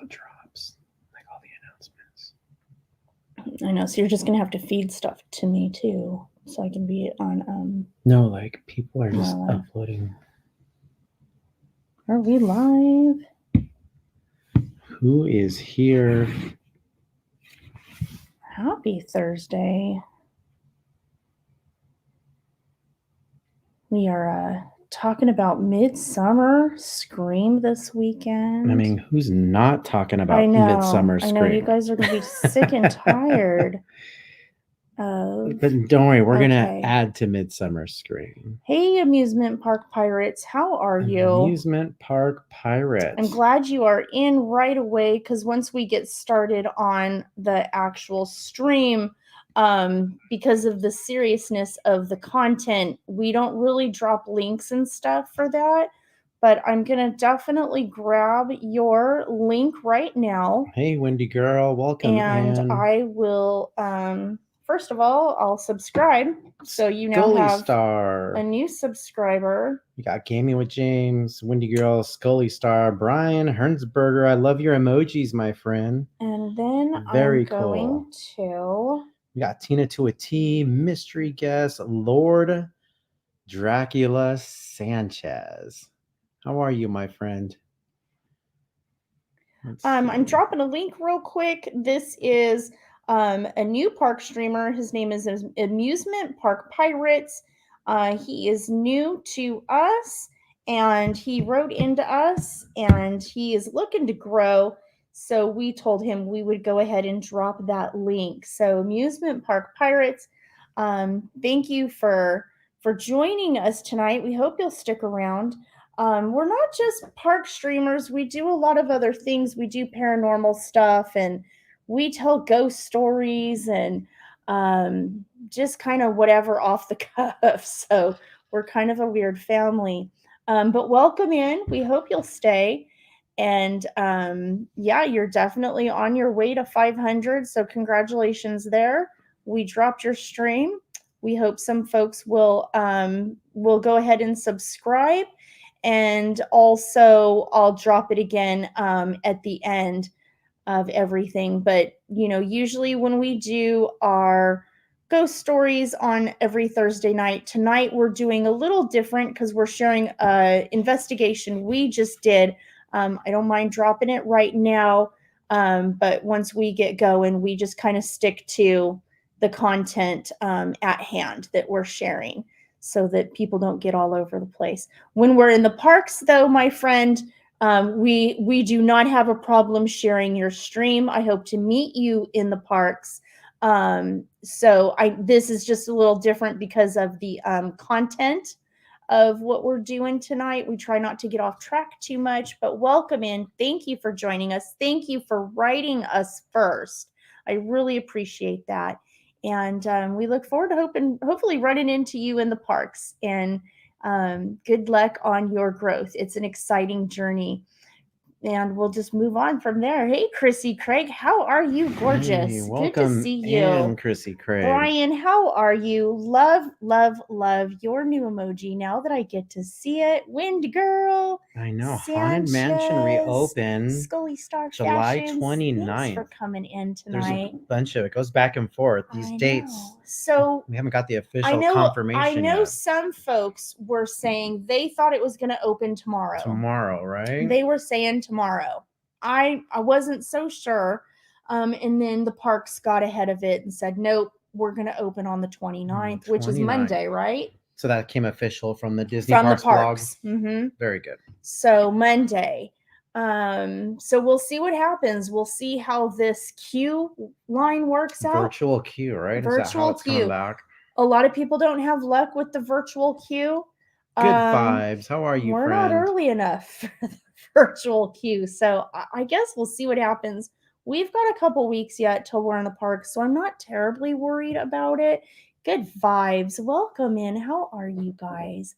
it drops, like all the announcements. I know. So you're just gonna have to feed stuff to me too, so I can be on. No, like people are just live. uploading. Are we live? Who is here? Happy Thursday. We are talking about Midsummer Scream this weekend. I mean, who's not talking about I know. Midsummer I know you Scream? guys are gonna be sick and tired of. But don't worry, we're gonna Okay. add to Midsummer Scream. Hey, amusement park pirates, how are you? Amusement Park Pirates. I'm glad you are in right away, because once we get started on the actual stream, because of the seriousness of the content, we don't really drop links and stuff for that. But I'm gonna definitely grab your link right now. Hey, Wendy girl, welcome. And I will, first of all, I'll subscribe, so you now Scully have Star. a new subscriber. You got Gaming with James, Wendy girl, Scully Star, Brian Hernsberger. I love your emojis, my friend. And then Very I'm going cool. to. We got Tina to a T, mystery guest, Lord Dracula Sanchez. How are you, my friend? I'm dropping a link real quick. This is a new park streamer. His name is Amusement Park Pirates. He is new to us, and he wrote into us, and he is looking to grow. So we told him we would go ahead and drop that link. So Amusement Park Pirates, thank you for joining us tonight. We hope you'll stick around. We're not just park streamers. We do a lot of other things. We do paranormal stuff, and we tell ghost stories, and just kind of whatever off the cuff. So we're kind of a weird family. But welcome in. We hope you'll stay. And yeah, you're definitely on your way to 500. So congratulations there. We dropped your stream. We hope some folks will go ahead and subscribe, and also I'll drop it again at the end of everything. But usually when we do our ghost stories on every Thursday night, tonight we're doing a little different because we're sharing an investigation we just did. I don't mind dropping it right now, but once we get going, we just kind of stick to the content at hand that we're sharing, so that people don't get all over the place. When we're in the parks, though, my friend, we do not have a problem sharing your stream. I hope to meet you in the parks. So this is just a little different because of the content of what we're doing tonight. We try not to get off track too much, but welcome in. Thank you for joining us. Thank you for writing us first. I really appreciate that. And we look forward to hopefully running into you in the parks. And good luck on your growth. It's an exciting journey. And we'll just move on from there. Hey, Chrissy Craig, how are you? Gorgeous. Hey, Good to see you. And Chrissy Craig. Brian, how are you? Love, love, love your new emoji now that I get to see it. Wind Girl. I know. Haunted Mansion reopened Scully Star July Fashions. 29th. Thanks for coming in tonight. There's a bunch of it. Goes back and forth. These dates. So we haven't got the official confirmation I know yet. some folks were saying they thought it was going to open tomorrow. Tomorrow, right? They were saying tomorrow. I wasn't so sure. And then the parks got ahead of it and said, nope, we're going to open on the 29th, which is Monday, right? So that came official from the Disney Parks blog. Mm-hmm. Very good. So Monday. So we'll see what happens. We'll see how this queue line works out. Virtual queue, right? Virtual is that how it's queue. Coming back? A lot of people don't have luck with the virtual queue. Good vibes. How are you, we're friend? Not early enough for the virtual queue. So I guess we'll see what happens. We've got a couple weeks yet till we're in the park, so I'm not terribly worried about it. Good vibes. Welcome in. How are you guys?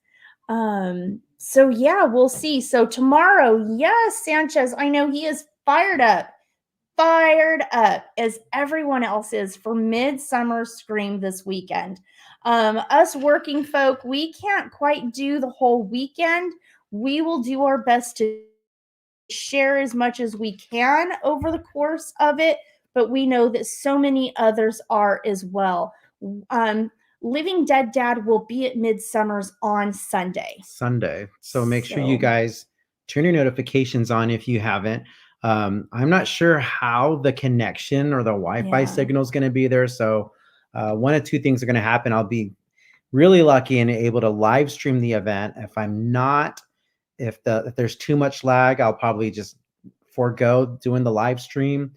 So yeah, we'll see. So tomorrow, yes, Sanchez, I know he is fired up as everyone else is for Midsummer Scream this weekend. Us working folk, we can't quite do the whole weekend. We will do our best to share as much as we can over the course of it, but we know that so many others are as well. Um, Living Dead Dad will be at Midsummer's on Sunday. Sunday. So make sure you So, guys turn your notifications on if you haven't. I'm not sure how the connection or the Wi-Fi yeah. signal is going to be there. So one of two things are going to happen. I'll be really lucky and able to live stream the event. If I'm not, if there's too much lag, I'll probably just forego doing the live stream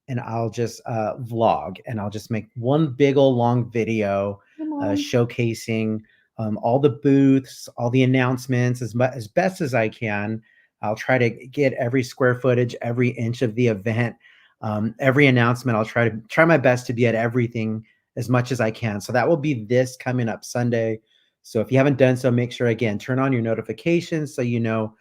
and I'll just vlog and I'll just make one big old long video showcasing all the booths, all the announcements as best as I can. I'll try to get every square footage, every inch of the event, every announcement. I'll try my best to be at everything as much as I can. So that will be this coming up Sunday. So if you haven't done so, make sure again, turn on your notifications so you know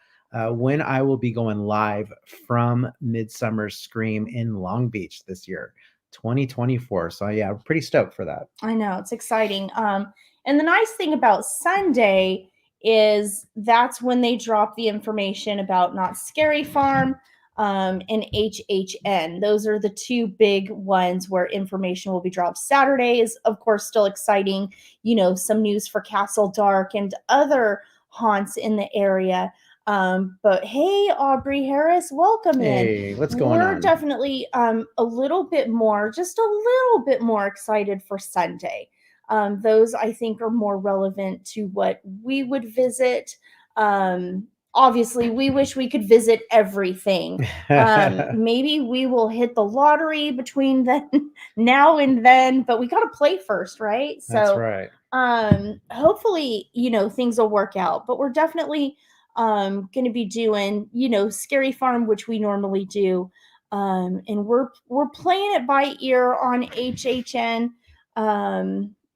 when I will be going live from Midsummer Scream in Long Beach this year, 2024. So yeah, I'm pretty stoked for that. I know, it's exciting. And the nice thing about Sunday is that's when they drop the information about Not Scary Farm and HHN. Those are the two big ones where information will be dropped. Saturday is, of course, still exciting. Some news for Castle Dark and other haunts in the area. But hey, Aubrey Harris, welcome in. Hey, what's going We're on? definitely just a little bit more excited for Sunday. Those I think are more relevant to what we would visit. Obviously, we wish we could visit everything. Maybe we will hit the lottery between then now and then, but we got to play first, right? That's So, right. hopefully, things will work out. But we're definitely going to be doing Scary Farm, which we normally do, and we're playing it by ear on HHN.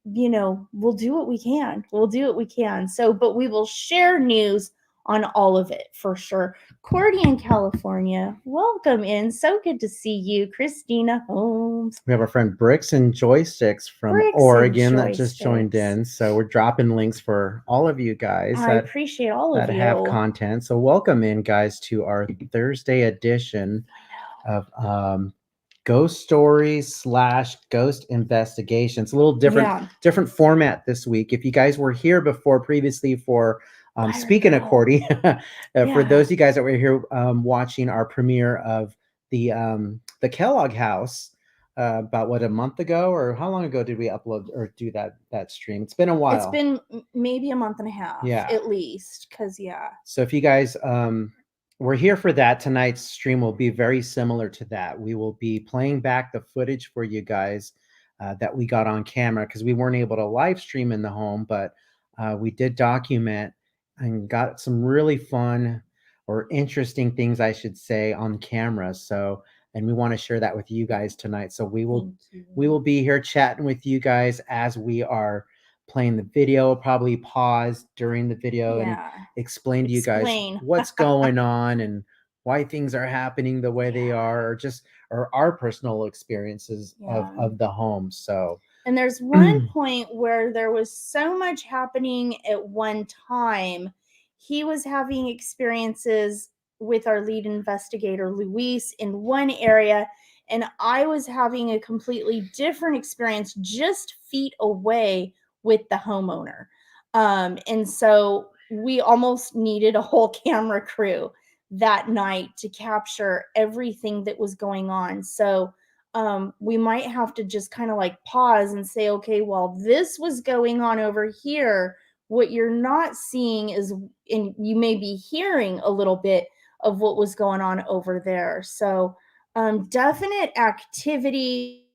We'll do what we can. So, but we will share news on all of it for sure. Cordy in California, welcome in. So good to see you. Christina Holmes. We have our friend Bricks and Joysticks from Bricks and Oregon that just joined Joysticks. in. So we're dropping links for all of you guys I appreciate all of that have you. content. So welcome in, guys, to our Thursday edition of ghost stories / ghost investigations. A little different format this week. If you guys were here before previously for speaking of Cordy, for those of you guys that were here watching our premiere of the Kellogg House about a month ago, or how long ago did we upload or do that stream? It's been a while. It's been maybe a month and a half, at least, because So if you guys we're here for that, tonight's stream will be very similar to that. We will be playing back the footage for you guys that we got on camera because we weren't able to live stream in the home, but we did document and got some really fun or interesting things, I should say, on camera. So, and we want to share that with you guys tonight. So we will be here chatting with you guys as we are playing the video. Probably pause during the video and explain to you guys what's going on and why things are happening the way they are, or our personal experiences of the home. So, and there's one point where there was so much happening at one time. He was having experiences with our lead investigator, Louise, in one area, and I was having a completely different experience just feet away with the homeowner. And so we almost needed a whole camera crew that night to capture everything that was going on. So we might have to just kind of like pause and say, okay, while this was going on over here, what you're not seeing is, and you may be hearing a little bit of what was going on over there. So definite activity.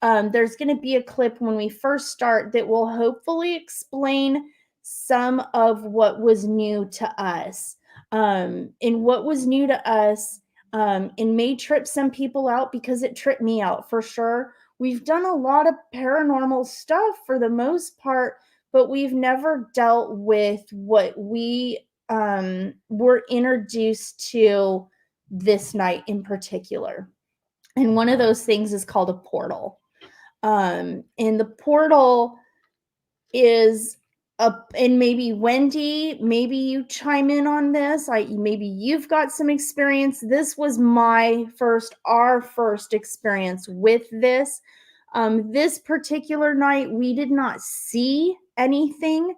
There's going to be a clip when we first start that will hopefully explain some of what was new to us. And what was new to us, it may trip some people out because it tripped me out for sure. We've done a lot of paranormal stuff for the most part, but we've never dealt with what we were introduced to this night in particular. And one of those things is called a portal. And the portal is and maybe Wendy, maybe you chime in on this. Maybe you've got some experience. This was our first experience with this. This particular night, we did not see anything,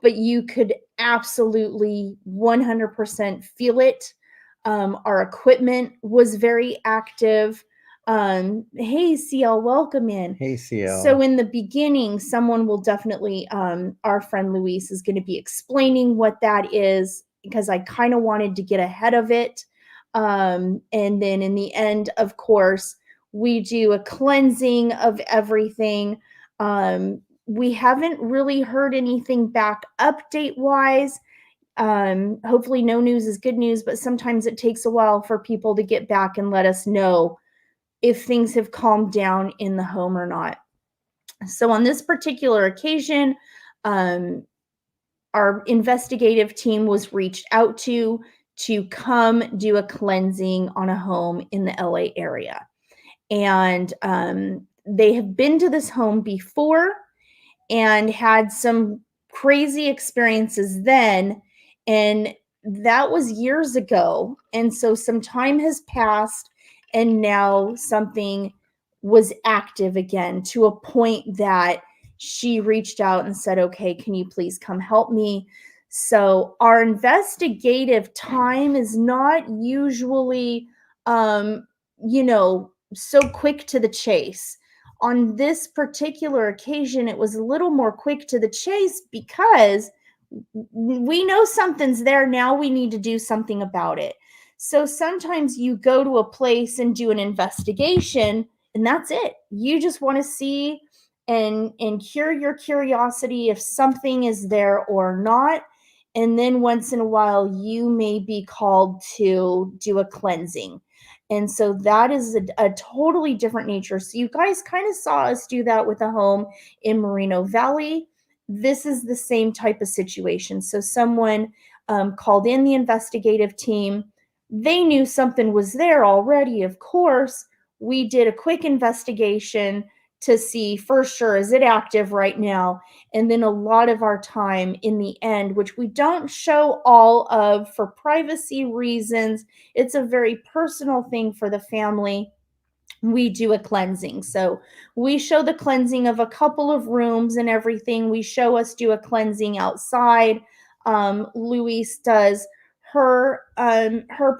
but you could absolutely 100% feel it. Our equipment was very active. Hey, CL, welcome in. Hey, CL. So in the beginning, someone will definitely, our friend Louise is going to be explaining what that is, because I kind of wanted to get ahead of it. And then in the end, of course, we do a cleansing of everything. We haven't really heard anything back update wise. Hopefully no news is good news, but sometimes it takes a while for people to get back and let us know if things have calmed down in the home or not. So on this particular occasion, our investigative team was reached out to come do a cleansing on a home in the LA area. And they have been to this home before and had some crazy experiences then. And that was years ago. And so some time has passed, and now something was active again, to a point that she reached out and said, okay, can you please come help me? So our investigative time is not usually, so quick to the chase. On this particular occasion, it was a little more quick to the chase because we know something's there. Now we need to do something about it. So sometimes you go to a place and do an investigation, and that's it. You just want to see and cure your curiosity if something is there or not. And then once in a while, you may be called to do a cleansing. And so that is a totally different nature. So you guys kind of saw us do that with a home in Moreno Valley. This is the same type of situation. So someone called in the investigative team. They knew something was there already, of course. We did a quick investigation to see for sure, is it active right now? And then a lot of our time in the end, which we don't show all of for privacy reasons, it's a very personal thing for the family, we do a cleansing. So we show the cleansing of a couple of rooms and everything. We show us do a cleansing outside. Louise does her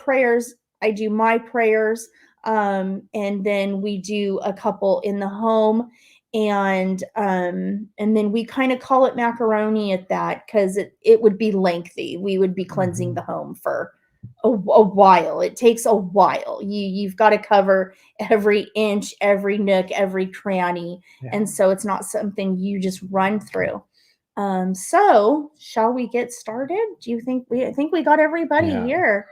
prayers. I do my prayers. And then we do a couple in the home. And then we kind of call it macaroni at that, because it would be lengthy. We would be cleansing the home for a while. It takes a while. You've got to cover every inch, every nook, every cranny. Yeah. And so it's not something you just run through. So shall we get started? Do you think I think we got everybody here?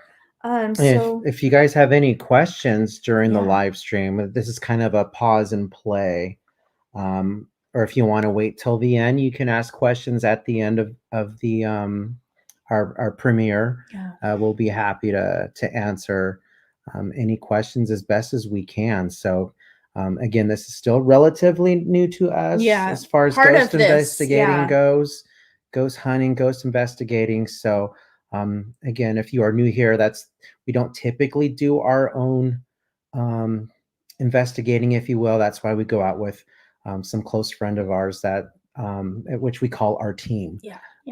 So if you guys have any questions during the live stream, this is kind of a pause and play. Or if you want to wait till the end, you can ask questions at the end of the our premiere. We'll be happy to answer any questions as best as we can. So again, this is still relatively new to us as far as ghost investigating goes, ghost hunting, ghost investigating. So again, if you are new here, we don't typically do our own investigating, if you will. That's why we go out with some close friend of ours that which we call our team.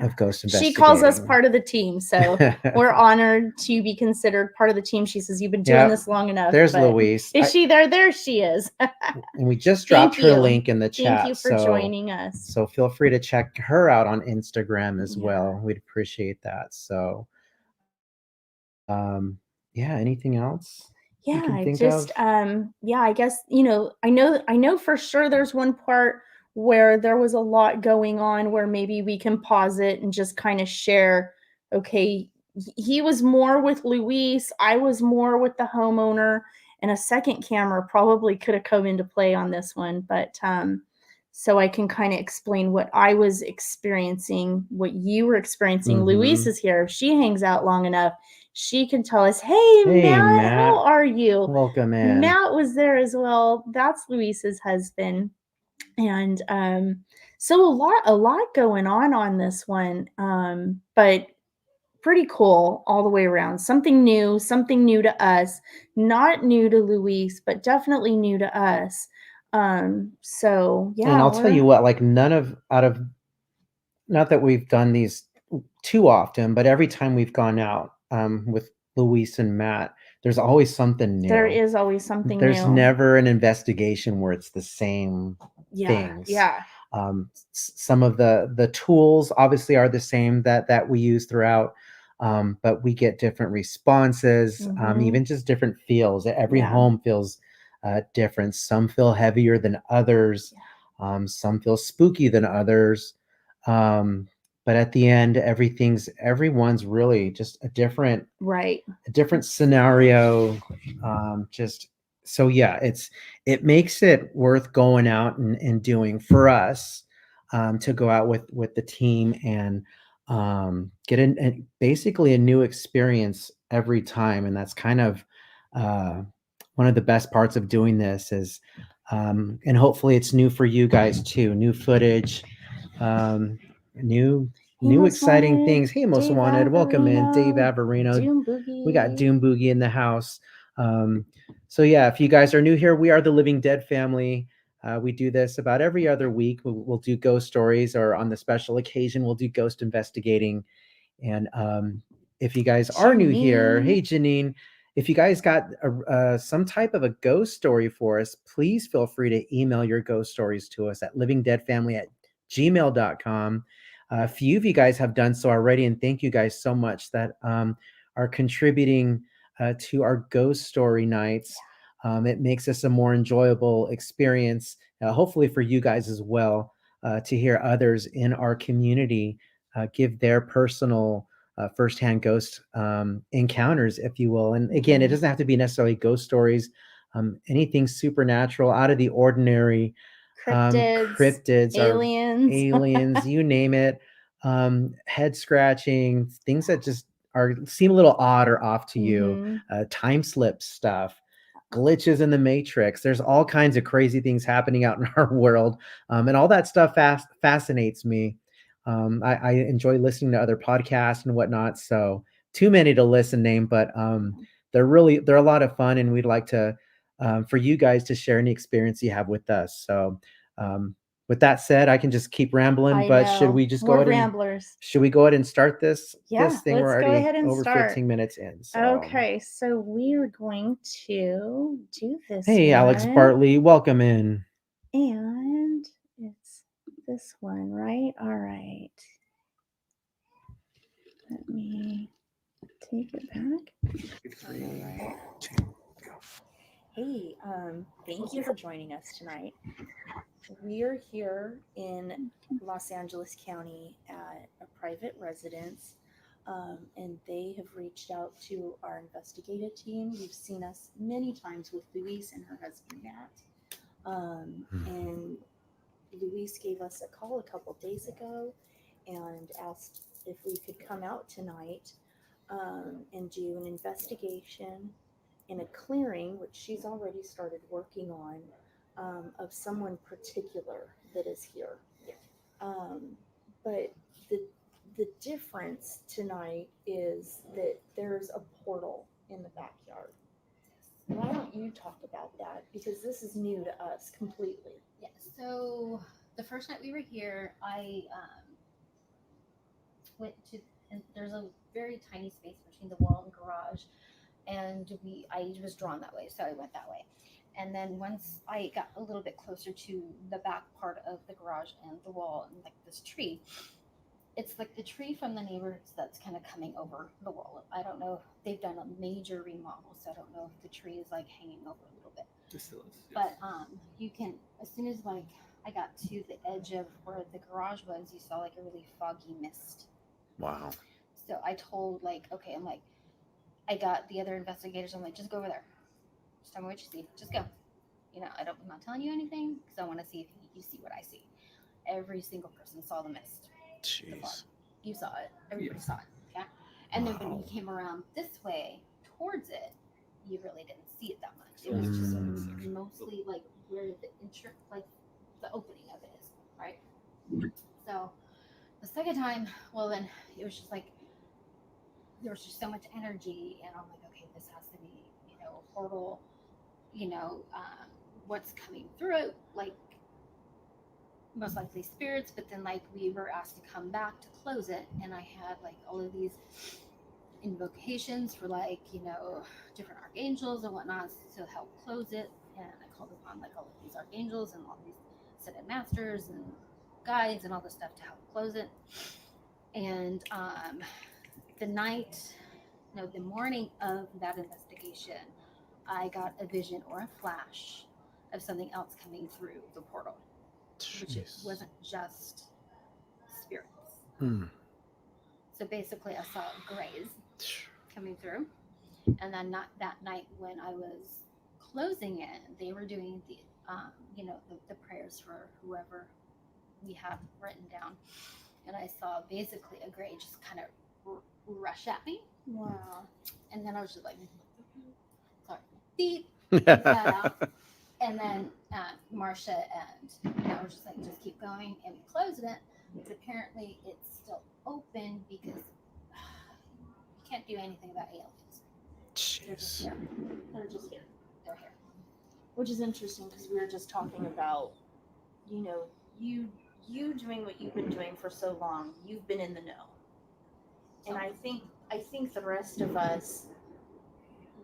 Of ghost investigating. She calls us part of the team, so we're honored to be considered part of the team. She says, you've been doing this long enough. There's Louise. Is she there? There she is. And we just dropped her link in the chat. Thank you for joining us. So feel free to check her out on Instagram as well. We'd appreciate that. So anything else? I guess, I know for sure there's one part where there was a lot going on where maybe we can pause it and just kind of share, okay, he was more with Louise, I was more with the homeowner, and a second camera probably could have come into play on this one, but so I can kind of explain what I was experiencing, what you were experiencing. Louise is here. If she hangs out long enough, she can tell us, hey, Matt, how are you? Welcome in. Matt was there as well. That's Louise's husband. And So a lot going on this one, but pretty cool all the way around. Something new to us, not new to Luis, but definitely new to us. So And yeah, I'll tell you what, like none of out of not that we've done these too often, but every time we've gone out with Louise and Matt, there's always something there new. is always something There's new. never an investigation where it's the same Yeah, things. yeah, Some of the tools obviously are the same that we use throughout, but we get different responses, hmm, even just different feels. Every yeah, home feels different. Some feel heavier than others. yeah, Some feel spooky than others. Um, but at the end, everyone's really just right, a different scenario. Just so yeah, it makes it worth going out and doing for us, to go out with the team and get basically a new experience every time. And that's kind of uh, one of the best parts of doing this is, and hopefully it's new for you guys too. New footage, um, new Hey, new most exciting wanted, things. Hey, most Dave wanted, welcome in, Dave Averino, Averino. Doom We got Boogie. Doom Boogie in the house. Um, so yeah, if you guys are new here, we are the Living Dead family. We do this about every other week. We'll do ghost stories, or on the special occasion, we'll do ghost investigating. And if you guys are new here, Janine. hey Janine, if you guys got some type of a ghost story for us, please feel free to email your ghost stories to us at livingdeadfamily@gmail.com. A few of you guys have done so already, and thank you guys so much that are contributing to our ghost story nights. It makes us a more enjoyable experience, hopefully for you guys as well, to hear others in our community give their personal firsthand ghost encounters, if you will. And again, it Mhm. doesn't have to be necessarily ghost stories. Anything supernatural, out of the ordinary, Cryptids, cryptids, or aliens. aliens, you name it. Head scratching, things that just seem a little odd or off to you. hmm Time slip stuff, glitches in the matrix. There's all kinds of crazy things happening out in our world, and all that stuff fascinates me. I enjoy listening to other podcasts and whatnot. So too many to listen name, but they're a lot of fun, and we'd like to for you guys to share any experience you have with us. So um, with that said, I can just keep rambling, I but know. More ramblers. should we go ahead and start Yeah, this thing? We're let's go already ahead and over start. 15 minutes in. So Okay, so we're going to do this hey, Alex one. Bartley, welcome in. And it's this one, right? All right. Let me take it back. All right. Hey, thank you for joining us tonight. We're here in Los Angeles County at a private residence, and they have reached out to our investigative team. You've seen us many times with Louise and her husband Matt, and Louise gave us a call a couple days ago and asked if we could come out tonight, and do an investigation in a clearing, which she's already started working on, of someone particular that is here. Um, but the the difference tonight is that there's a portal in the backyard. Why don't you talk about that? Because this is new to us completely. Yeah. So the first night we were here, I went to, and there's a very tiny space between the wall and garage, and I was drawn that way, so I went that way. And then once I got a little bit closer to the back part of the garage and the wall and like this tree, it's like the tree from the neighbors that's kind of coming over the wall. I don't know if they've done a major remodel, so I don't know if the tree is like hanging over a little bit. It still is. But you can, as soon as like I got to the edge of where the garage was, you saw like a really foggy mist. Wow. So I told like, okay, I'm like, I got the other investigators. I'm like, just go over there. Just tell me what you see. Just go. I'm not telling you anything because I want to see if you see what I see. Every single person saw the mist. The fog. Jeez. You saw it. Everybody saw it. Okay. And then when Wow. you came around this way towards it, you really didn't see it that much. It was just mostly like where the like the opening of it is, right? second time, well, then it was just like there was just so much energy, and I'm like, okay, this has to be, a portal. What's coming through it? Like, most likely spirits, but then like we were asked to come back to close it, and I had like all of these invocations for like different archangels and whatnot to help close it, and I called upon like all of these archangels and all these ascended masters and guides and all this stuff to help close it. And the morning of that investigation, I got a vision or a flash of something else coming through the portal, which it wasn't just spirits. So basically I saw grays coming through, and then not that night when I was closing it, they were doing the the prayers for whoever we had written down, and I saw basically a gray just kind of rush at me. Wow. And then I was just like, sorry, beep, cut out. And then Marcia and I were just like, just keep going, and we closed it. But apparently it's still open because you can't do anything about aliens. They're just here. They're just here. They're here. Which is interesting because we were just talking about, you doing what you've been doing for so long. You've been in the know, and I think the rest of us,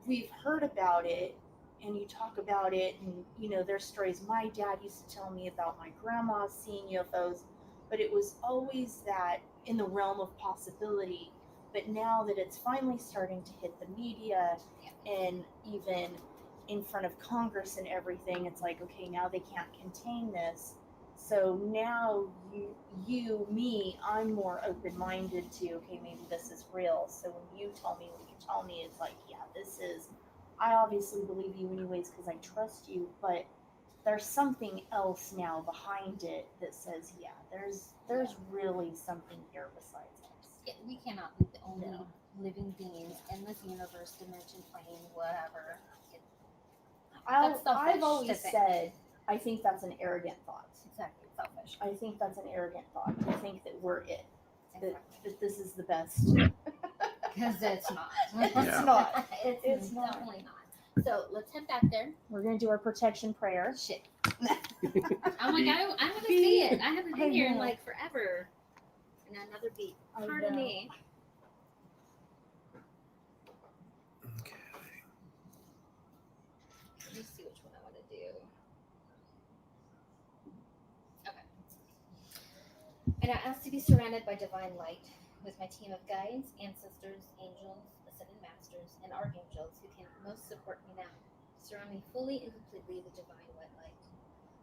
we've heard about it, and you talk about it, and there's stories. My dad used to tell me about my grandma seeing UFOs, but it was always that in the realm of possibility. But now that it's finally starting to hit the media and even in front of Congress and everything, it's like, okay, now they can't contain this. So now me, I'm more open-minded to, okay, maybe this is real. So when you tell me, it's like, yeah, I obviously believe you anyways because I trust you, but there's something else now behind it that says, yeah, there's really something here besides us. We cannot be the only living beings in this universe, dimension, plane, whatever. I've always said, I think that's an arrogant thought. Exactly, selfish. I think that's an arrogant thought. I think that we're it. That this is the best. Because it's not. It's not. It's definitely not. So let's head back there. We're going to do our protection prayer. Shit. Oh my god, I want to see it. I haven't been here in like forever. And another beat. Pardon me. Okay. Let me see which one I want to do. Okay. And I ask to be surrounded by divine light with my team of guides, ancestors, angels, ascended masters, and archangels who can most support me now. Surround me fully and completely with divine white light.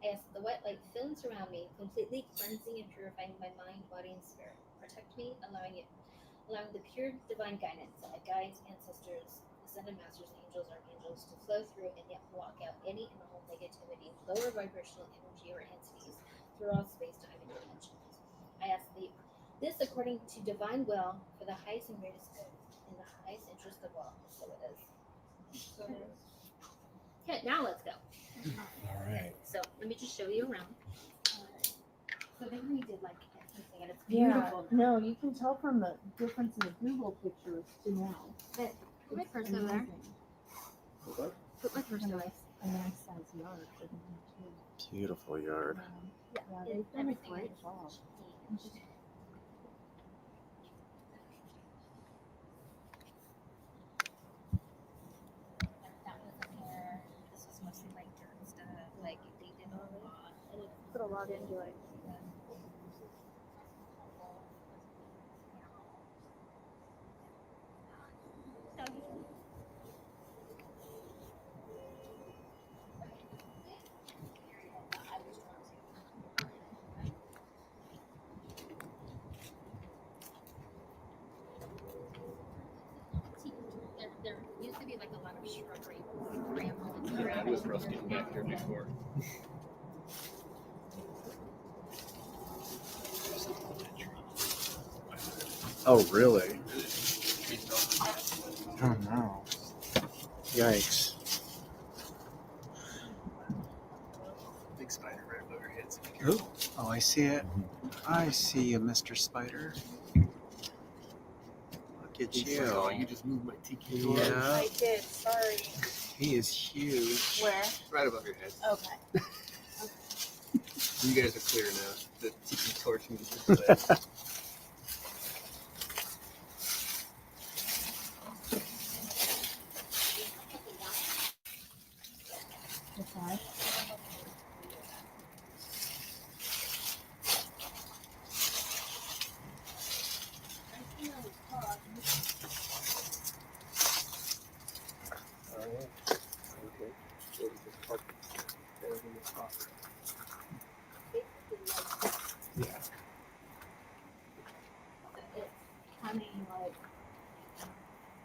I ask that the white light fill and surround me, completely cleansing and purifying my mind, body, and spirit. Protect me, allowing the pure divine guidance of my guides, ancestors, ascended masters, angels, archangels to flow through and yet block out any and all negativity, lower vibrational energy, or entities throughout space, time, and dimensions. I ask this according to divine will for the highest and greatest good, in the highest interest of all. So it is. Okay, now let's go. All right. So let me just show you around. So they redid like everything, and it's beautiful. Yeah, no, you can tell from the difference in the Google pictures to now. But put my purse over there. Put my purse away. A nice size yard for them too. Beautiful yard. Yeah, they've done a great job. That wasn't here. This was mostly like dirt and stuff. Like they did a lot. And it Put a lot into it. There used to be like a lot of shrubbery. Yeah, I was rusting back here before. Oh, really? Oh, no. Yikes. Big spider right above your head. Oh, I see it. I see you, Mr. Spider. Look at He's like, oh, you just moved my tiki door. Yeah. I did. Sorry. He is huge. Where? Right above your head. Okay. You guys are clear now. The tiki torch needs to lit. Okay. Oh, yeah. Okay. So we just park there in the spot. Yeah. It's coming like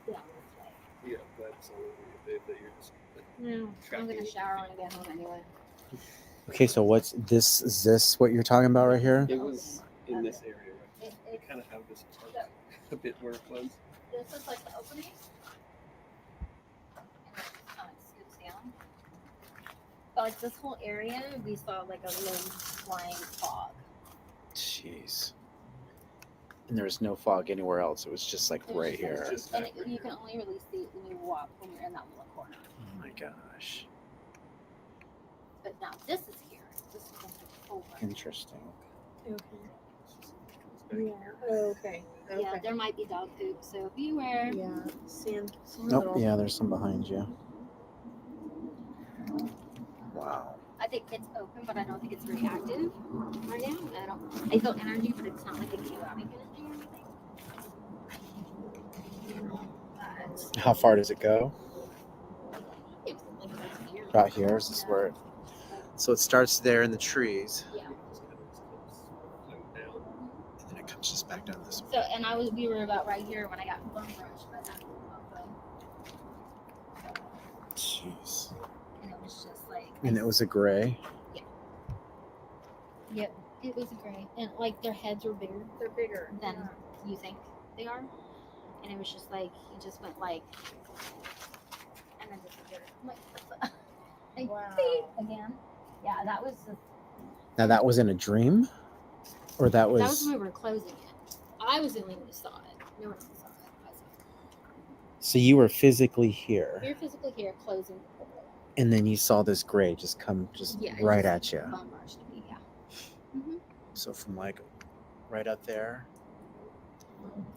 down this way. Yeah, that's all over you, babe, that you're just No, I'm gonna shower when I get home anyway. Okay, so what's this? Is this what you're talking about right here? It was in this area, right? It, We it, kind of have this park a bit where it was. this is like the opening, and then it just kind of scoops down. But like this whole area, we saw like a low flying fog. Jeez. And there was no fog anywhere else. It was just like It was right just- here. Just And that right you here. can only really see it when you walk when you're in that little corner. Oh my gosh. But now this is here. This is over. Interesting. Okay. It's back here. Okay. Yeah, there might be dog poop, so beware. Yeah. Sand. Nope. Yeah, there's some behind you. Wow. I think it's open, but I don't think it's very active right now. I feel energy, but it's not like a chaotic energy or anything. But How far does it go? it's like right here. About here. Is this where it? So it starts there in the trees, Yeah. Just kind of comes down. and then it comes just back down this way. So, and we were about right here when I got bum rushed by that walkway. Jeez. And it was just like. And it was a gray. Yep, it was gray, and like their heads were bigger They're bigger than you think they are, and it was just like he just went like, and then disappeared. I'm like, like Wow. beep, again. Yeah, that was Now that was in a dream, or that that was was. when we were closing it. I was the only one who saw it. No one else saw it. I saw it. So you were physically We here, were physically here closing the portal. and then you saw this gray just come Yeah, it right just at you. bum rushed me. Yeah. Mm-hmm. So from like right up there,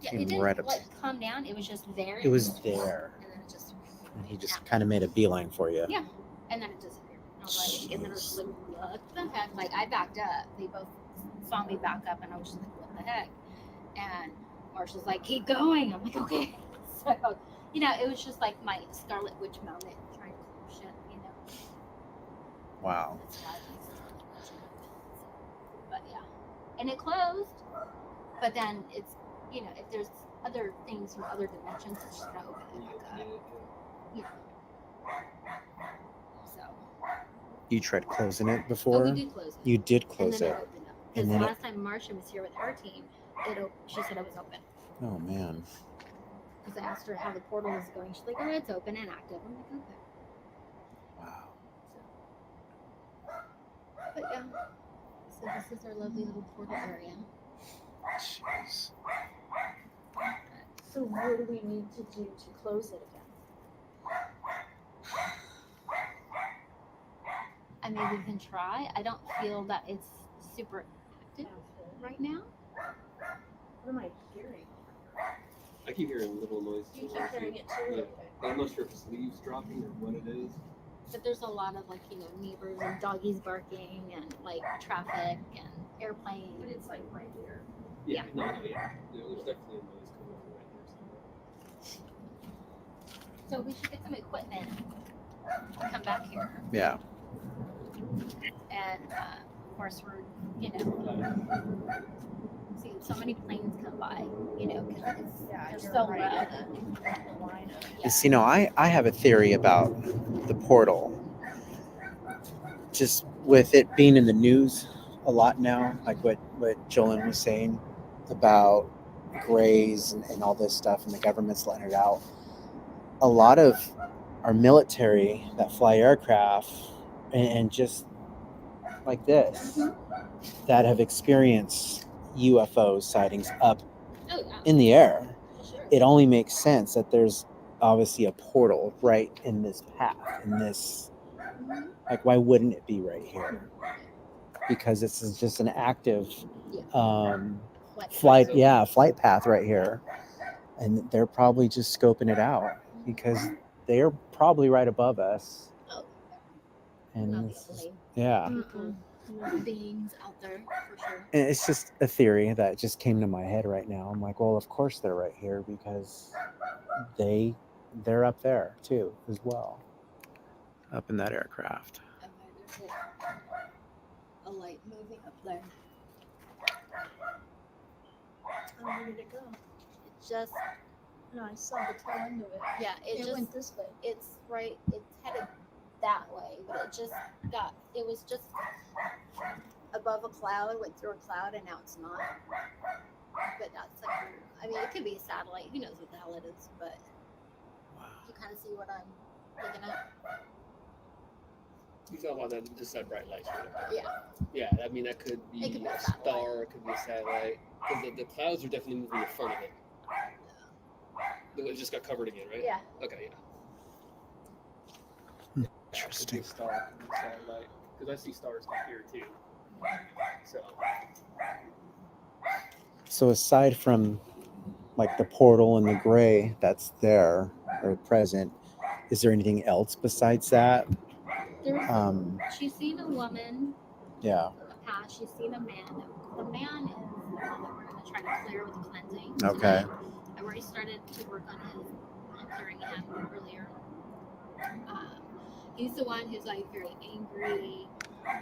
Yeah, Came it didn't right up like come down. It was just there. it was there, And then it just. and he just kind of made a beeline for you. Yeah. And then it disappeared. And I was like, and then I was just like, what the heck? Like, I backed up. They both saw me back up, and I was just like, what the heck? And Marshall's like, keep going. I'm like, okay. So, you know, it was just like my Scarlet Witch moment trying to close shit, you know. Wow. That's why I think Scarlet Witch moment. But yeah. And it closed. But then it's, you know, if there's other things from other dimensions, it's just going to open it back up. You know. So. You tried closing it Oh, before. we did close it. You did And close then it. it opened up. And Because then it- last time Marcia was here with her team, she said it was open. Oh man. Because I asked her how the portal was going. She's like, oh, it's open and active. I'm like, okay. Wow. But yeah. So this is our lovely little portal area. Jeez. So what do we need to do to close it again? I mean, we can try. I don't feel that it's super active right now. What am I hearing? I keep hearing little noises. You keep hearing it too? Yeah. Okay. I'm not sure if it's leaves dropping or what it is. But there's a lot of like, you know, neighbors and doggies barking and like traffic and airplanes. But it's like right here. Yeah. No, yeah. There's definitely a noise coming from right there somewhere. So we should get some equipment to come back here. Yeah. And of course, we're, you know, seeing so many planes come by, you know, because Yeah, they're you're so right low. in the line of Yeah. You know, I have a theory about the portal. Just with it being in the news a lot now, like what Jolyn was saying about grays and all this stuff, and the government's letting it out. A lot of our military that fly aircraft and just like this that have experienced UFO sightings up Oh yeah, in the air. for sure. It only makes sense that there's obviously a portal right in this path, in this, Mhm. like, why wouldn't it be right here? Because this is just an active Yeah. flight zone. flight path right here, and they're probably just scoping it out because they're probably right above us. Oh, And not this the is- only yeah, beings out there for sure. and it's just a theory that just came to my head right now. I'm like, well, of course they're right here because they're up there too as well, up in that aircraft. And there's a light moving up there. Oh, where did it go? It just No, I saw the tail end of it. yeah, it just went this way. it's right. It's headed that way, but it was just above a cloud. It went through a cloud, and now it's not. But that's like, I mean, it could be a satellite. Who knows what the hell it is? But Wow. you kind of see what I'm picking up. You talking about that, just that bright light right up there. Yeah. Yeah, I mean, that could be, It could be a a satellite. star, it could be a satellite. Because the clouds are definitely moving in front of it. It just got covered again, right? Yeah. Okay, yeah. Could be Interesting. a star, could be a satellite. Because I see stars up here too. So, So aside from like the portal and the gray that's there or present, is there anything else besides that? She's seen a woman, Yeah. a past. She's seen a man. The man is the one that we're going to try to clear with the cleansing. Okay. Tonight. I already started to work on clearing him earlier. He's the one who's like very angry,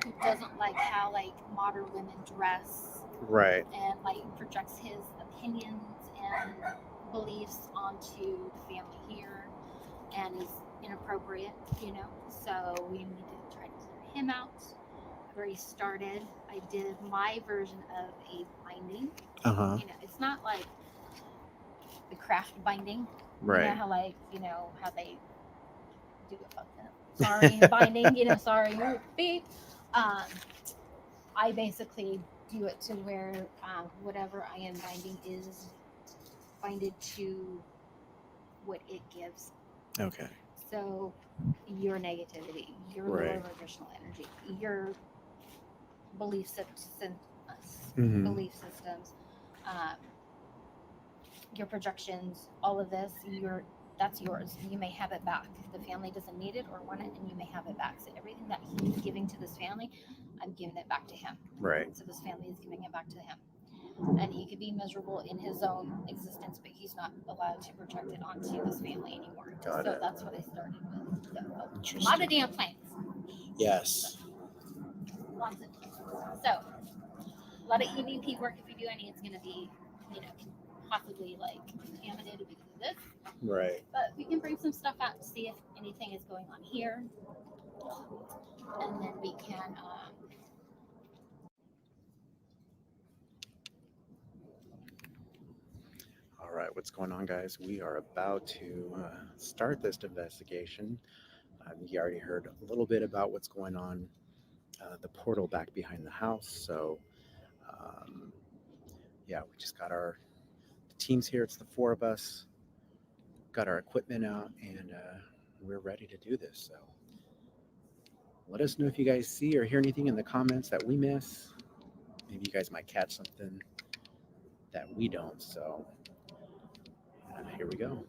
who doesn't like how like modern women dress, Right. and like projects his opinions and beliefs onto the family here, and he's inappropriate, so we need to try to clear him out. I've already started. I did my version of a binding. Uh-huh. It's not like the craft binding. Right. How how they do it fucked up. Sorry, binding, sorry, beep. I basically do it to where whatever I am binding is binded to what it gives. Okay. So your negativity, your Right. lower vibrational energy, your belief systems, Mhm. belief systems, your projections, all of this, that's yours. You may have it back. The family doesn't need it or want it, and you may have it back. So everything that he's giving to this family, I'm giving it back to him. Right. So this family is giving it back to him. And he could be miserable in his own existence, but he's not allowed to project it onto this family anymore. Got so it. that's what I started with. So, a lot of Interesting. damn planes. Yes. Lots of so a lot of EVP work. If you do any, it's going to be, possibly like contaminated because of this. Right. But we can bring some stuff out to see if anything is going on here, and then we can. All right. What's going on, guys? We are about to start this investigation. You already heard a little bit about what's going on, the portal back behind the house. So, yeah, we just got our teams here. It's the four of us. Got our equipment out, and we're ready to do this. So, let us know if you guys see or hear anything in the comments that we miss. Maybe you guys might catch something that we don't. So, here we go.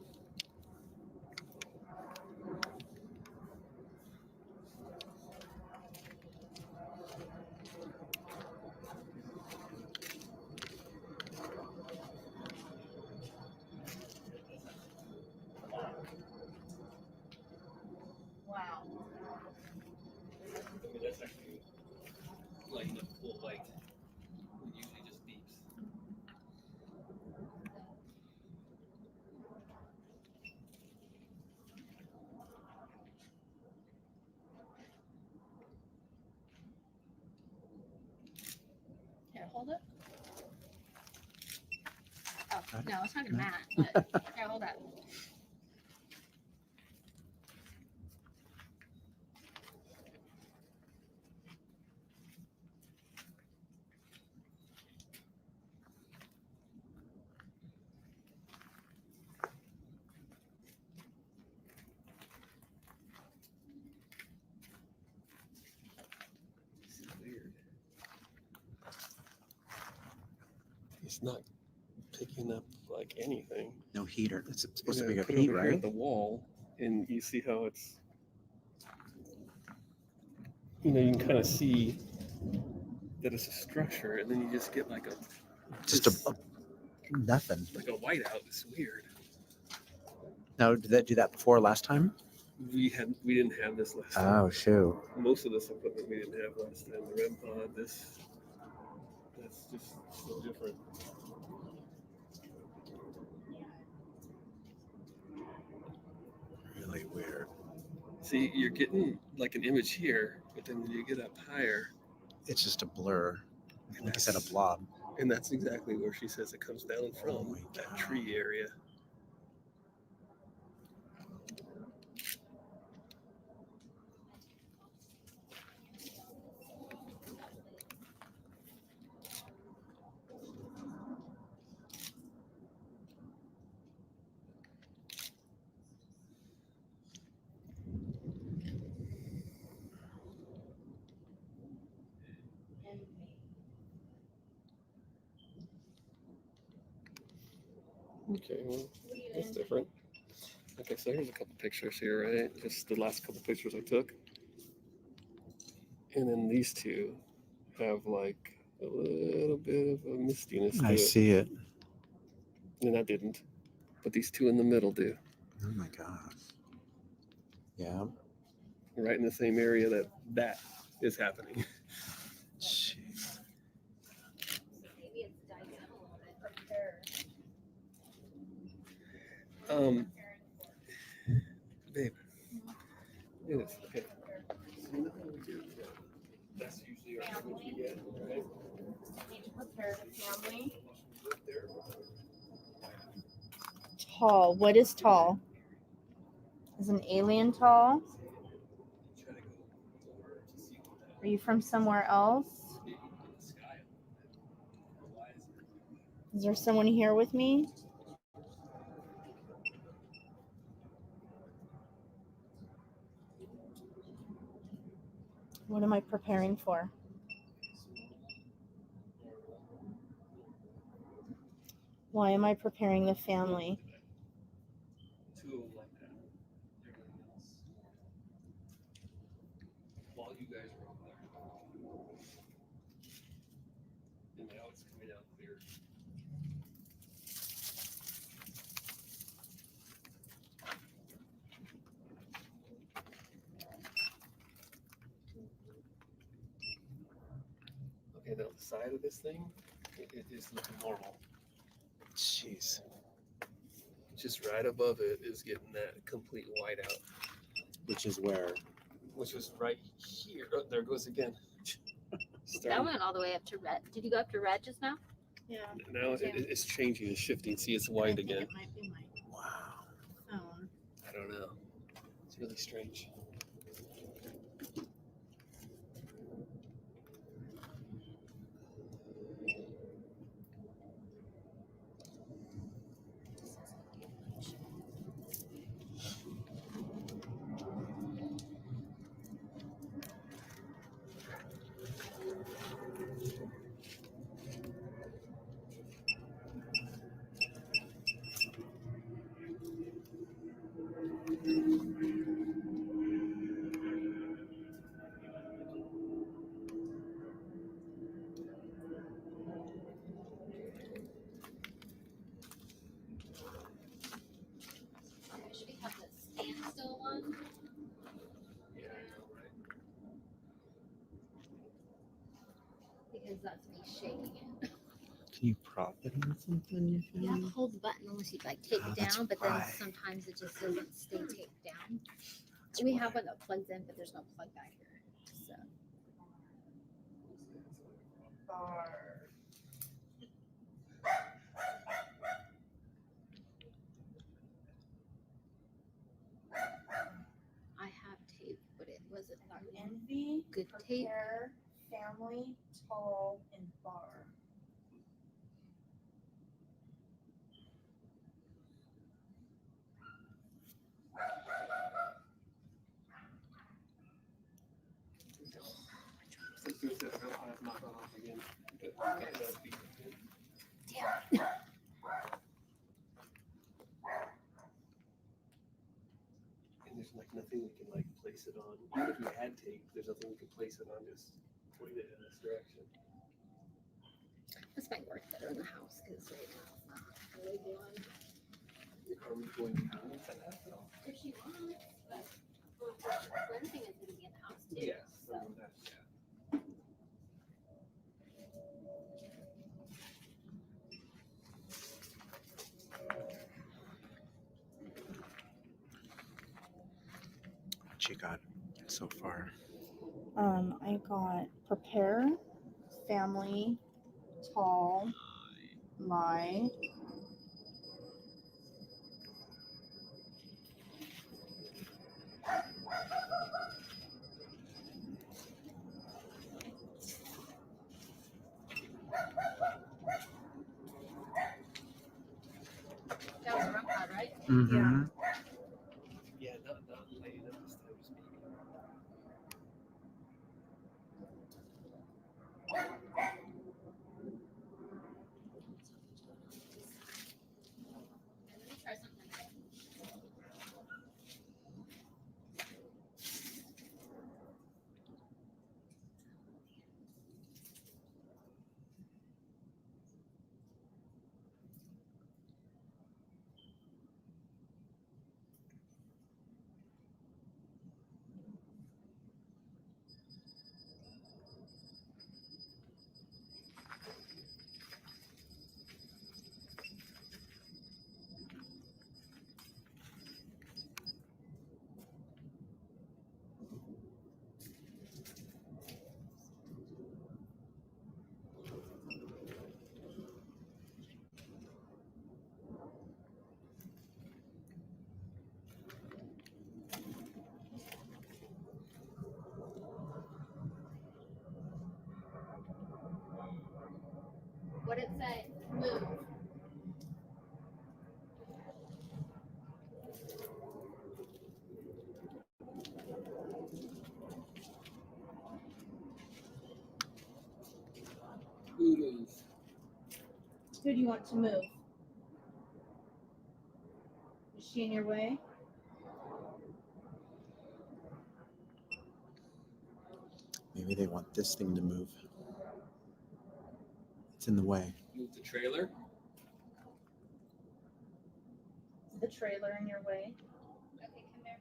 Wow. I mean, that's actually light enough cool light. It usually just beeps. Here, hold it. Oh, no, it's not No. Matt. But here, hold that. It's not picking up like anything. No heater. It's supposed to Yeah, be a put it heat, over here right? at the wall, and you see how it's. You know, you can kind of see that it's a structure, and then you just get like Just nothing. like a whiteout. It's weird. Now, did that do that before last time? We didn't have this last time. Oh, shoot. Most of this equipment we didn't have last time. The REM pod, that's just so different. Really weird. See, you're getting like an image here, but then when you get up higher, It's just a blur. And Like I said, a that's- blob. and that's exactly where she says it comes down from, Oh my that God. tree area. Okay, well, that's different. Okay, so here's a couple pictures here, right? Just the last couple pictures I took. And then these two have like a little bit of a mistiness to I it. see it. And that didn't. But these two in the middle do. Oh my God. Yeah. Right in the same area that is happening. Jeez. Maybe it's died down a little bit. Or Babe. Look at this. Okay. So you know how we do that? That's usually our image we get, right? Need to prepare the family. Tall. What is tall? Is an alien tall? Are you from somewhere else? Is there someone here with me? What am I preparing for? Why am I preparing the family? Two of them like that. Everything else. While you guys were over there. And now it's coming out clear. Okay, now the side of this thing, it is looking normal. Jeez. Just right above it is getting that complete whiteout, Which is where? which is right here. Oh, there it goes again. that Starting, went all the way up to red. Did you go up to red just now? Yeah. now it's changing, it's shifting. See, it's I white think again. it might be my Wow. phone. I don't know. It's really strange. Should we have the standstill one? Yeah, I know, right? Because that's me shaking it. Can you prop it on something? You have to hold the button unless you like tape Oh, it that's down, but then right. sometimes it just doesn't stay taped down. We have one that plugs in, but there's no plug back here. So I have tape, but it wasn't Envy, good tape. prepare, family, tall, and bar. As soon as that REM pod's not gone off again, but that'd be Damn. And there's like nothing we can like place it on. Even if we had tape, there's nothing we can place it on. Just point it in this direction. This might work better in the house because right now it's not really doing. Are we going to go into that though? If she wants, but cleansing is going to be in the house too. Yes. So. Yeah. What you got so far? I got prepare, family, tall, lie. That was a rough one, right? Mm-hmm. Yeah, not laying up this time, just maybe. Let me try something. What did it say? Move. Move. Who do you want to move? Is she in your way? Maybe they want this thing to move. It's in the way. Move the trailer. Is the trailer in your way? Okay, come there.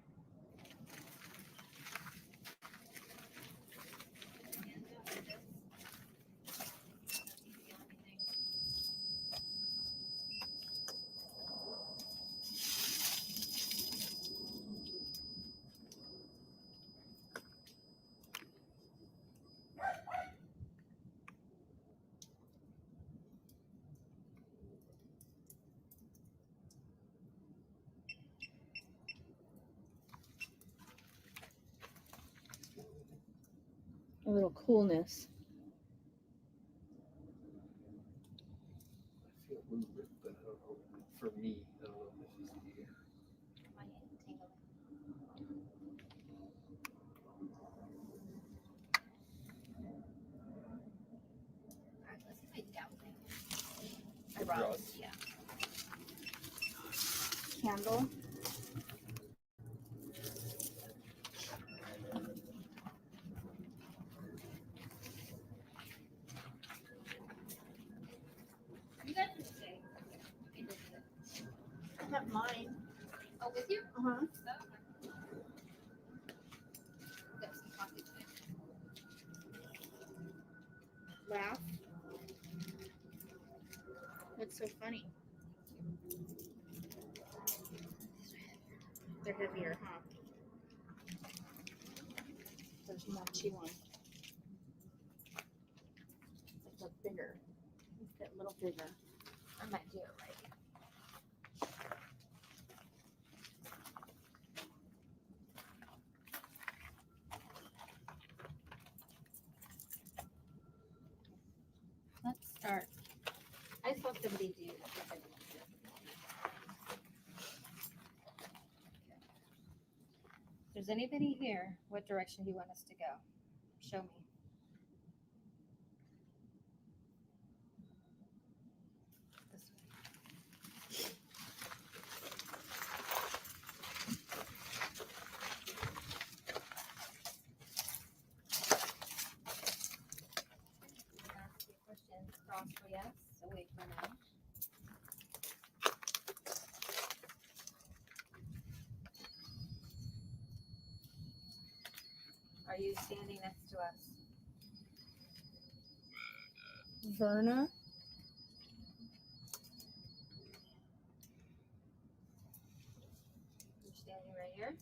A little coolness. I feel movement, but I don't know. For me, I don't know if this is the air. My hand tingling. All right, let's see if I down thing. Eyebrows. Yeah. Candle. You guys can stay. You can just sit. I have mine. Oh, with you? Uh-huh. Oh, okay. Got some coffee too. Laugh. What's so funny? They're heavier, huh? There's more to one. It's like a bigger. Let's get a little bigger. I might do it right. Let's start. I saw somebody do. If there's anybody here, what direction do you want us to go? Show me. Are you standing next to us? Verna. You're standing right here.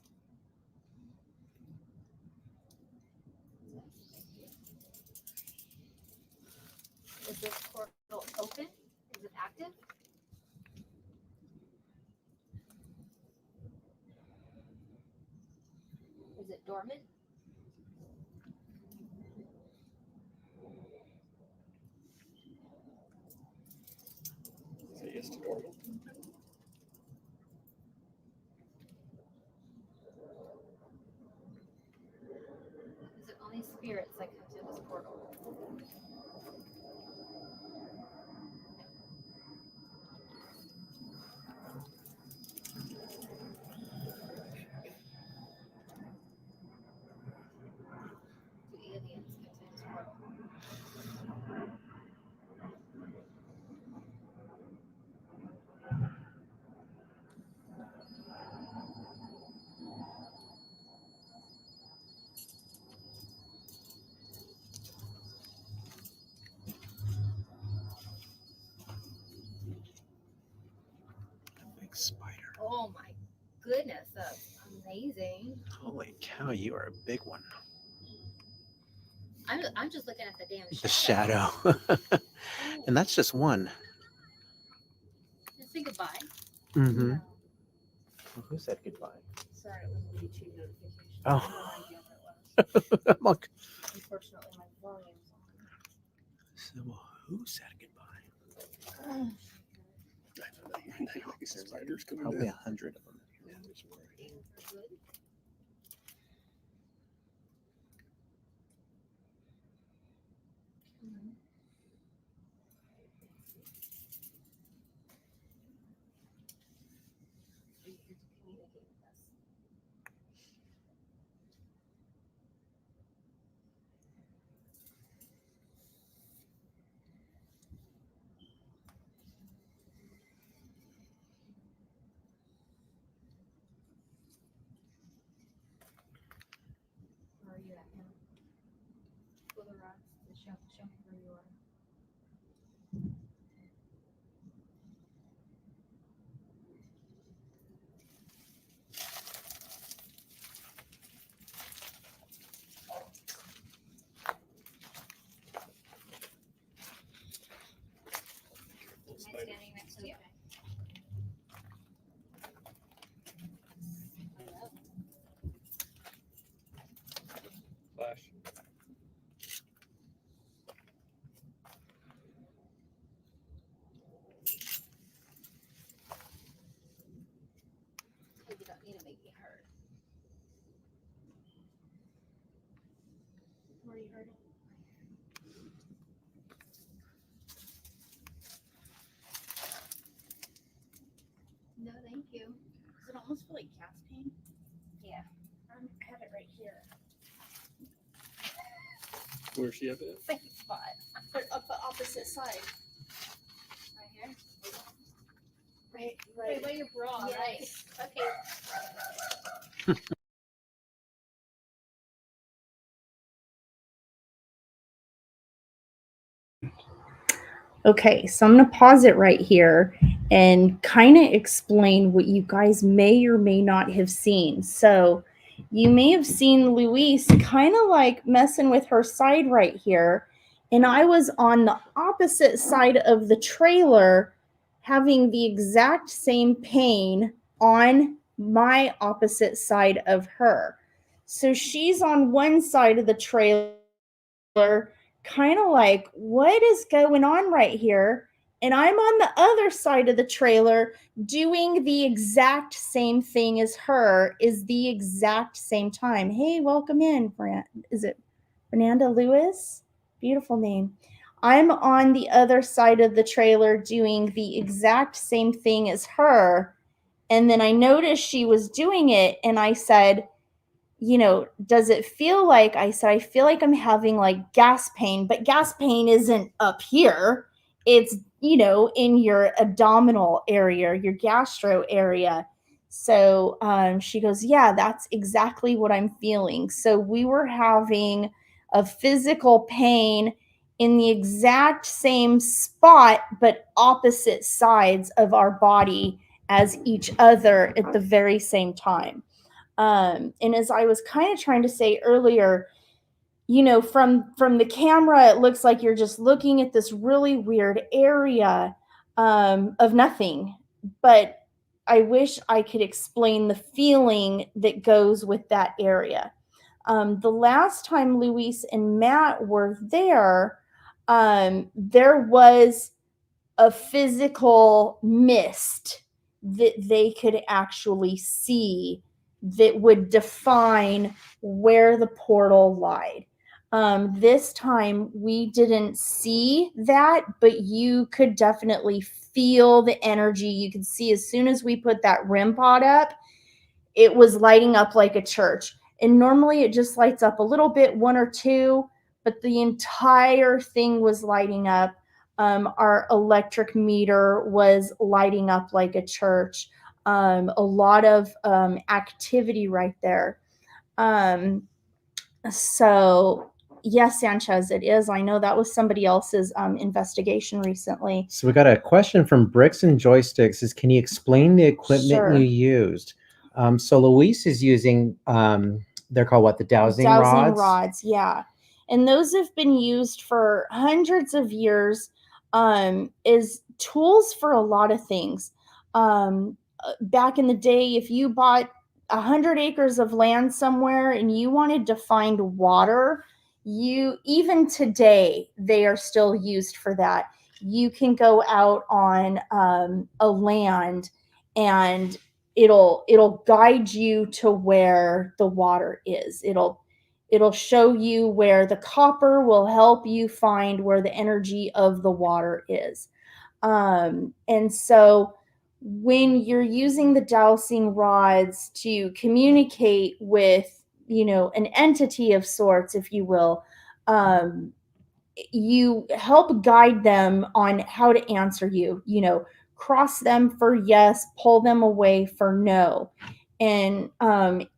Is this portal open? Is it active? Is it dormant? Say yes to dormant. Is it only spirits that come to this portal? Do aliens come to this portal? Big spider. Oh my goodness, that's amazing. Holy cow, you are a big one. I'm just looking at the damn The shadow. And that's just one. Just say goodbye. Mm-hmm. Yeah. Who said goodbye? Sorry, it was a YouTube notification. Oh. I have no idea what it was. I'm like, Unfortunately, my volume's on. so, who said goodbye? Spiders coming Probably down. 100 of them. Yeah, there's more. Good. Are you here to communicate with us? Where are you at now? Pull the rods. Show me where you are. Am I standing next to you? Hello. Flash. Oh, you don't need to make me heard. Where you heard it? No, thank you. Does it almost feel like cat's pain? Yeah. I have it right here. Where's she at? Same spot. But up the opposite side. Right here. Right, Right by your bra, Yes. right? Okay. Okay, so I'm going to pause it right here and kind of explain what you guys may or may not have seen. So, you may have seen Louise kind of like messing with her side right here, and I was on the opposite side of the trailer having the exact same pain on my opposite side of her. So, she's on one side of the trailer kind of like, what is going on right here? And I'm on the other side of the trailer doing the exact same thing as her, is the exact same time. Hey, welcome in, is it Fernanda Lewis? Beautiful name. I'm on the other side of the trailer doing the exact same thing as her. And then I noticed she was doing it, and I said, does it feel like, I said, I feel like I'm having like gas pain, but gas pain isn't up here. It's, in your abdominal area, your gastro area. So she goes, yeah, that's exactly what I'm feeling. So we were having a physical pain in the exact same spot, but opposite sides of our body as each other at the very same time. And as I was kind of trying to say earlier, from the camera, it looks like you're just looking at this really weird area of nothing. But I wish I could explain the feeling that goes with that area. The last time Louise and Matt were there, there was a physical mist that they could actually see that would define where the portal lied. This time we didn't see that, but you could definitely feel the energy. You could see as soon as we put that REM pod up, it was lighting up like a church. And normally it just lights up a little bit, one or two, but the entire thing was lighting up. Our electric meter was lighting up like a church. A lot of activity right there. So yes, Sanchez, it is. I know that was somebody else's investigation recently. So we got a question from Bricks and Joysticks. Is can you explain the equipment Sure. you used? So Luis is using they're called what, the dowsing rods? Yeah, and those have been used for hundreds of years as tools for a lot of things. Back in the day, if you bought 100 acres of land somewhere and you wanted to find water, even today they are still used for that. You can go out on a land and it'll guide you to where the water is. It'll show you where the copper will help you find where the energy of the water is. And so when you're using the dowsing rods to communicate with, an entity of sorts, if you will, you help guide them on how to answer you, cross them for yes, pull them away for no. And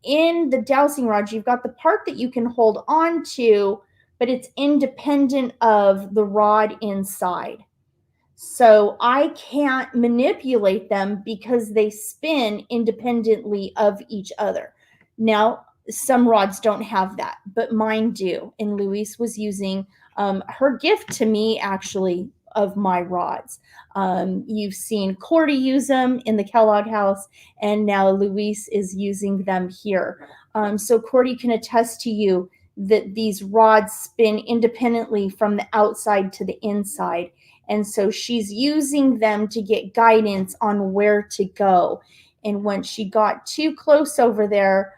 in the dowsing rod, you've got the part that you can hold on to, but it's independent of the rod inside. So I can't manipulate them because they spin independently of each other. Now, some rods don't have that, but mine do. And Louise was using her gift to me, actually, of my rods. You've seen Cordy use them in the Kellogg house, and now Louise is using them here. So Cordy can attest to you that these rods spin independently from the outside to the inside. And so she's using them to get guidance on where to go. And when she got too close over there,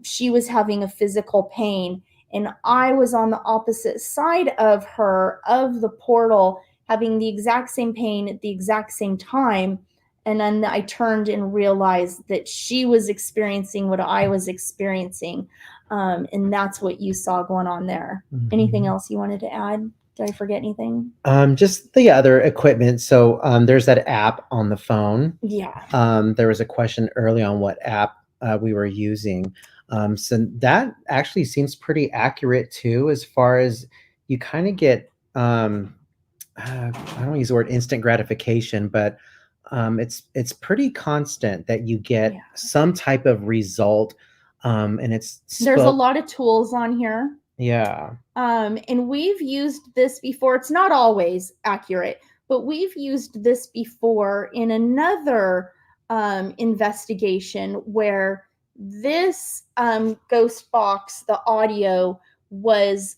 she was having a physical pain. And I was on the opposite side of her, of the portal, having the exact same pain at the exact same time. And then I turned and realized that she was experiencing what I was experiencing. And that's what you saw going on there. Mhm. Anything else you wanted to add? Did I forget anything? Just the other equipment. So there's that app on the phone. Yeah. There was a question early on what app we were using. So that actually seems pretty accurate too, as far as you kind of get, I don't use the word instant gratification, but it's pretty constant that you get some type of result. And There's a lot of tools on here. Yeah. And we've used this before. It's not always accurate, but we've used this before in another investigation where this ghost box, the audio was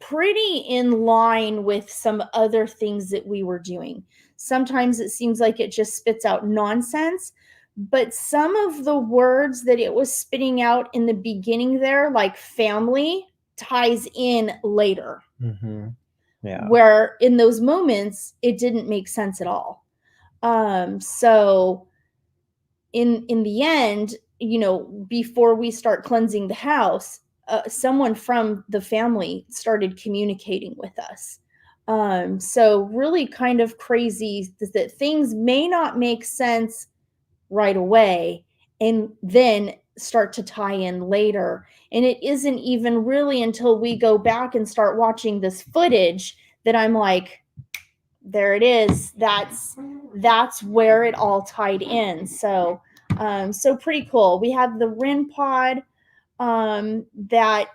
pretty in line with some other things that we were doing. Sometimes it seems like it just spits out nonsense, but some of the words that it was spitting out in the beginning there, like family, ties in later. Mm-hmm. Yeah. Where in those moments, it didn't make sense at all. So in the end, before we start cleansing the house, someone from the family started communicating with us. So really kind of crazy that things may not make sense right away and then start to tie in later. And it isn't even really until we go back and start watching this footage that I'm like, there it is. That's where it all tied in. So so pretty cool. We have the RIN pod that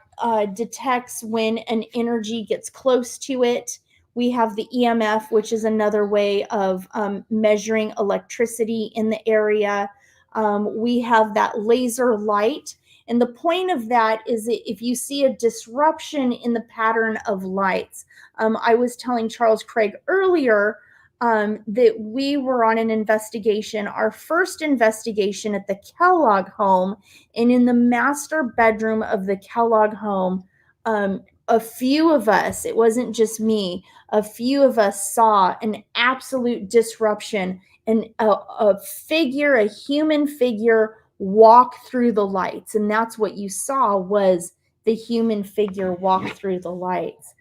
detects when an energy gets close to it. We have the EMF, which is another way of measuring electricity in the area. We have that laser light. And the point of that is that if you see a disruption in the pattern of lights, I was telling Charles Craig earlier that we were on an investigation, our first investigation at the Kellogg home, and in the master bedroom of the Kellogg home, a few of us, it wasn't just me, a few of us saw an absolute disruption and a figure, a human figure walk through the lights. And that's what you saw was the human figure walk through the lights.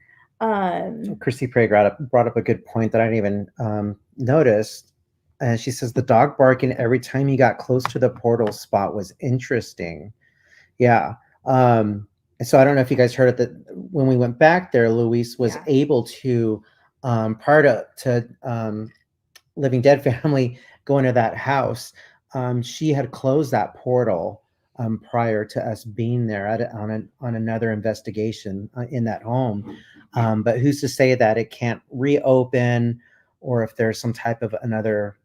Christy Prey brought up a good point that I didn't even notice. And she says the dog barking every time he got close to the portal spot was interesting. Yeah. And so I don't know if you guys heard it, that when we went back there, Louise was able to, prior to Living Dead family going to that house, she had closed that portal prior to us being there on another investigation in that home. But who's to say that it can't reopen, or if there's some type of another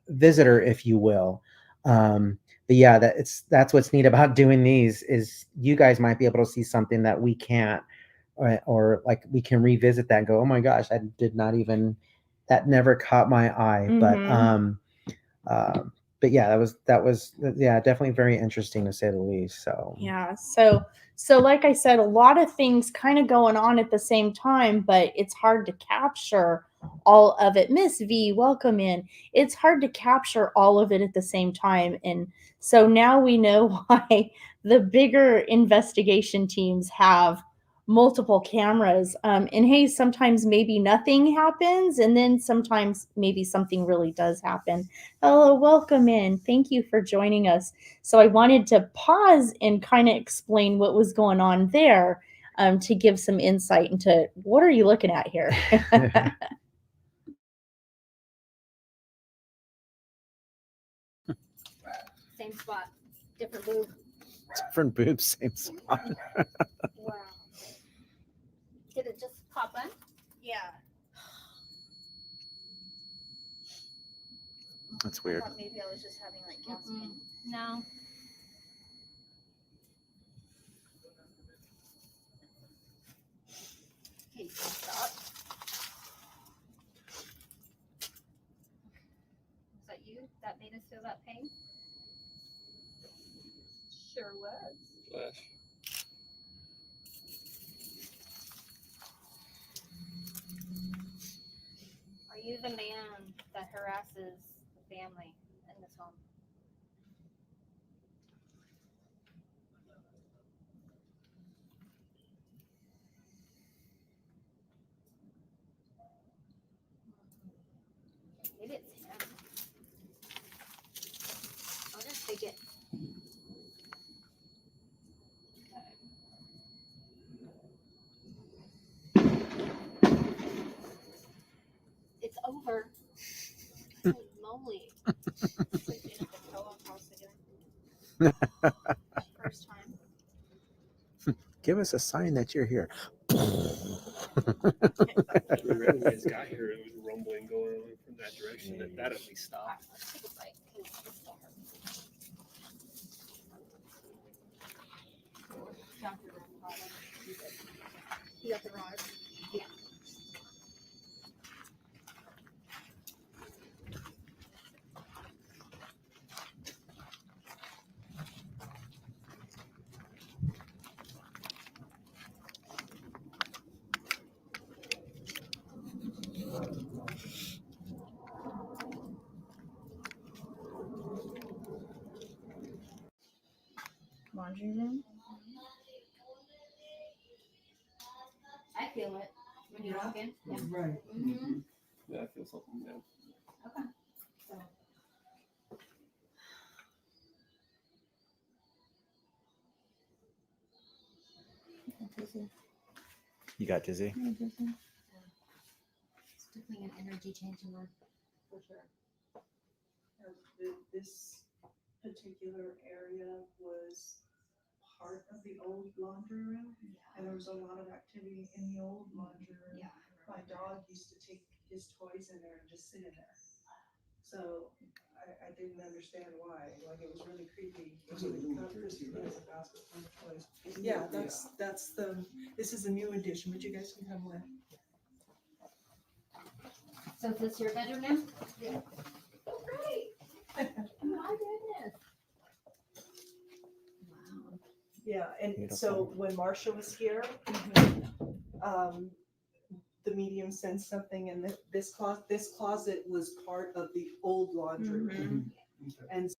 visitor, if you will. But yeah, that's what's neat about doing these, is you guys might be able to see something that we can't, or like we can revisit that and go, oh my gosh, I did not even, that never caught my eye. But yeah, that was yeah, definitely very interesting to say the least. So yeah, so like I said, a lot of things kind of going on at the same time, but it's hard to capture all of it. Miss V, welcome in. It's hard to capture all of it at the same time. And so now we know why the bigger investigation teams have multiple cameras. And hey, sometimes maybe nothing happens, and then sometimes maybe something really does happen. Hello, welcome in. Thank you for joining us. So I wanted to pause and kind of explain what was going on there, to give some insight into what are you looking at here. Same spot, different boob. different boobs, same spot. Wow. Did it just pop in? Yeah. That's I weird. thought maybe I was just having like gas pain. No. Okay, stop. Was that you that made us feel that pain? Sure was. Flash. Are you the man that harasses the family in this home? Maybe it's him. I wonder if they get. It's over. Holy moly. Sleeping at the Kellogg house again. First time. Give us a sign that you're here. When the railways got here, it was rumbling going on from that direction. That at least stopped. Let's take a bite, 'cause it's still hurts. You got the rod. Yeah. Laundry room. I feel it when you walk in. Yeah. Right. Mm-hmm. Yeah, I feel something now. Okay. So dizzy. You got dizzy? I'm dizzy. It's definitely an energy change in there. For sure. This particular area was part of the old laundry room, and there was a lot of activity in the old laundry room. Yeah. My dog used to take his toys in there and just sit in there. So I didn't understand why. Like, it was really creepy. There's a little thirsty, right? Yeah, that's this is a new addition, but you guys can come with. So is this your bedroom now? Yeah. Oh, great. Oh, my goodness. Wow. Yeah, and Beautiful. so when Marsha was here, the medium sensed something, and this closet was part of the old laundry room. And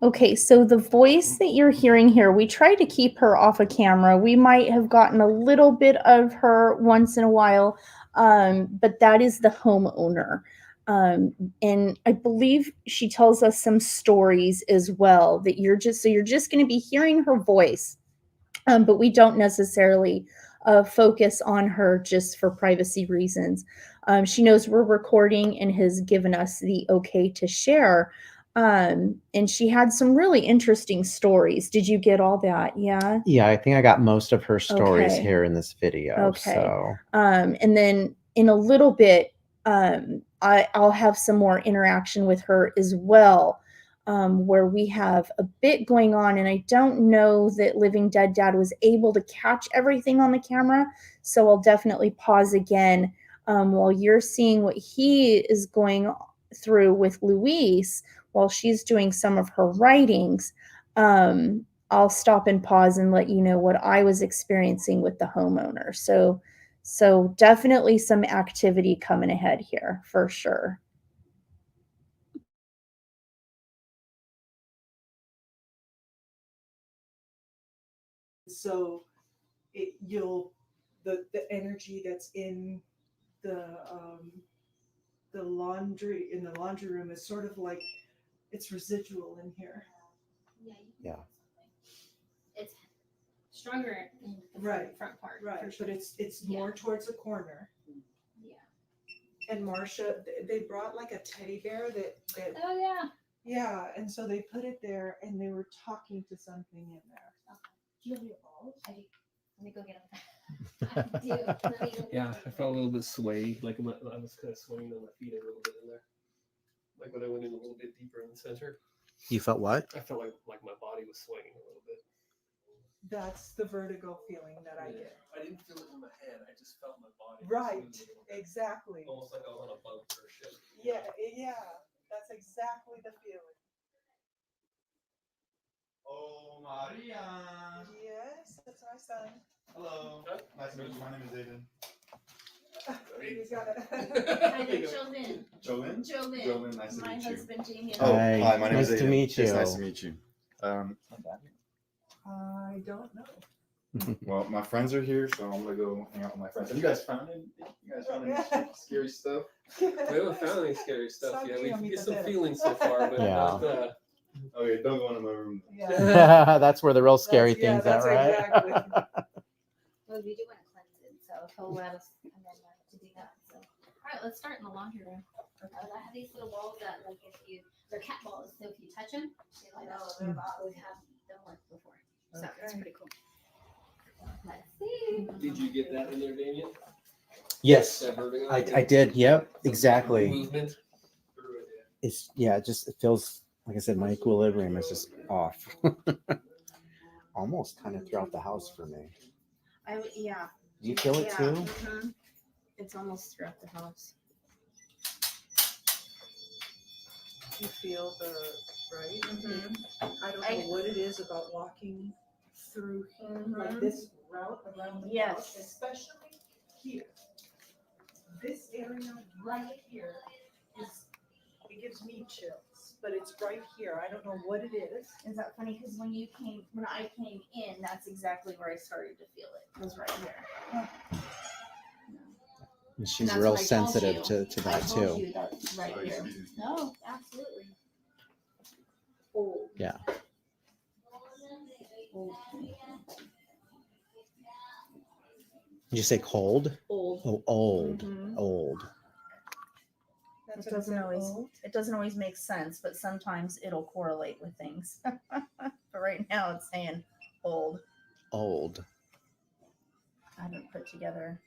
Okay, so the voice that you're hearing here, we tried to keep her off of camera. We might have gotten a little bit of her once in a while, but that is the homeowner. And I believe she tells us some stories as well that you're just going to be hearing her voice, but we don't necessarily focus on her just for privacy reasons. She knows we're recording and has given us the okay to share. And she had some really interesting stories. Did you get all that? Yeah. Yeah, I think I got most of her stories Okay. here in this video. Okay. So And then in a little bit, I'll have some more interaction with her as well, where we have a bit going on. And I don't know that Living Dead Dad was able to catch everything on the camera. So I'll definitely pause again while you're seeing what he is going through with Louise while she's doing some of her writings. I'll stop and pause and let you know what I was experiencing with the homeowner. So definitely some activity coming ahead here for sure. so the energy that's in the laundry room is sort of like it's residual in here. Yeah. It's stronger in the Right, front part. Right, For sure. but it's more towards the corner. Yeah. And Marsha, they brought like a teddy bear that Oh, yeah. yeah, and so they put it there and they were talking to something in there. Do you have your balls? I do. Let me go get them. I do. Let me go Yeah, get I felt a little bit sway, like I was kind of swaying on my feet a little bit in there. Like when I went in a little bit deeper in the center, You felt what? I felt like my body was swaying a little bit. That's the vertigo feeling that I get. I didn't feel it in my head. I just felt my body. Right, exactly. Almost like I was on a boat or a ship. Yeah, that's exactly the feeling. Oh, Maria. Yes, that's my son. Hello. Nice to meet you. My name is Aiden. You got it. Hi there, Jolyn. Jolyn? Jolyn. Jolyn, nice to My meet you. husband Jamie. Oh, Hi, hi, my name nice is Aiden. to meet It's you. nice to meet you. I don't know. Well, my friends are here, so I'm gonna go hang out with my friends. Have you guys found any scary stuff? We haven't found any scary stuff Stop yet. being We on get some the bed. feelings so far, but Yeah. not, Okay, don't go into my room. Yeah. That's where the real scary That's- things yeah, are, that's right? exactly. Well, we do want to cleanse it, so he'll let us come in to do that. So, all right, let's start in the laundry room. I have these little balls that, like, they're cat balls, so if you touch them, they light up. We have them work before, so it's Okay. pretty cool. Let's see. did you get that in there, Damien? Yes, That vertigo? I did. Yep, exactly. Movement. It feels, like I said, my equilibrium is just off. Almost kind of throughout the house for me. Yeah. Do you feel it too? Mhm. It's almost throughout the house. You feel the right? Mhm. I don't know what it is about walking through like this route around the house, especially here. This area right here it gives me chills, but it's right here. I don't know what it is. Is that funny? Because when I came in, that's exactly where I started to feel it. Was right here. And she's That's real what I told sensitive you. to I that told too. you that's right Sorry, here. excuse me. No, absolutely. old. Yeah. Old. Did you say cold? Old. Oh, old. Mhm. Old. That's It what I doesn't said, always old. it doesn't always make sense, but sometimes it'll correlate with things. But right now it's saying old. Old. I haven't put together.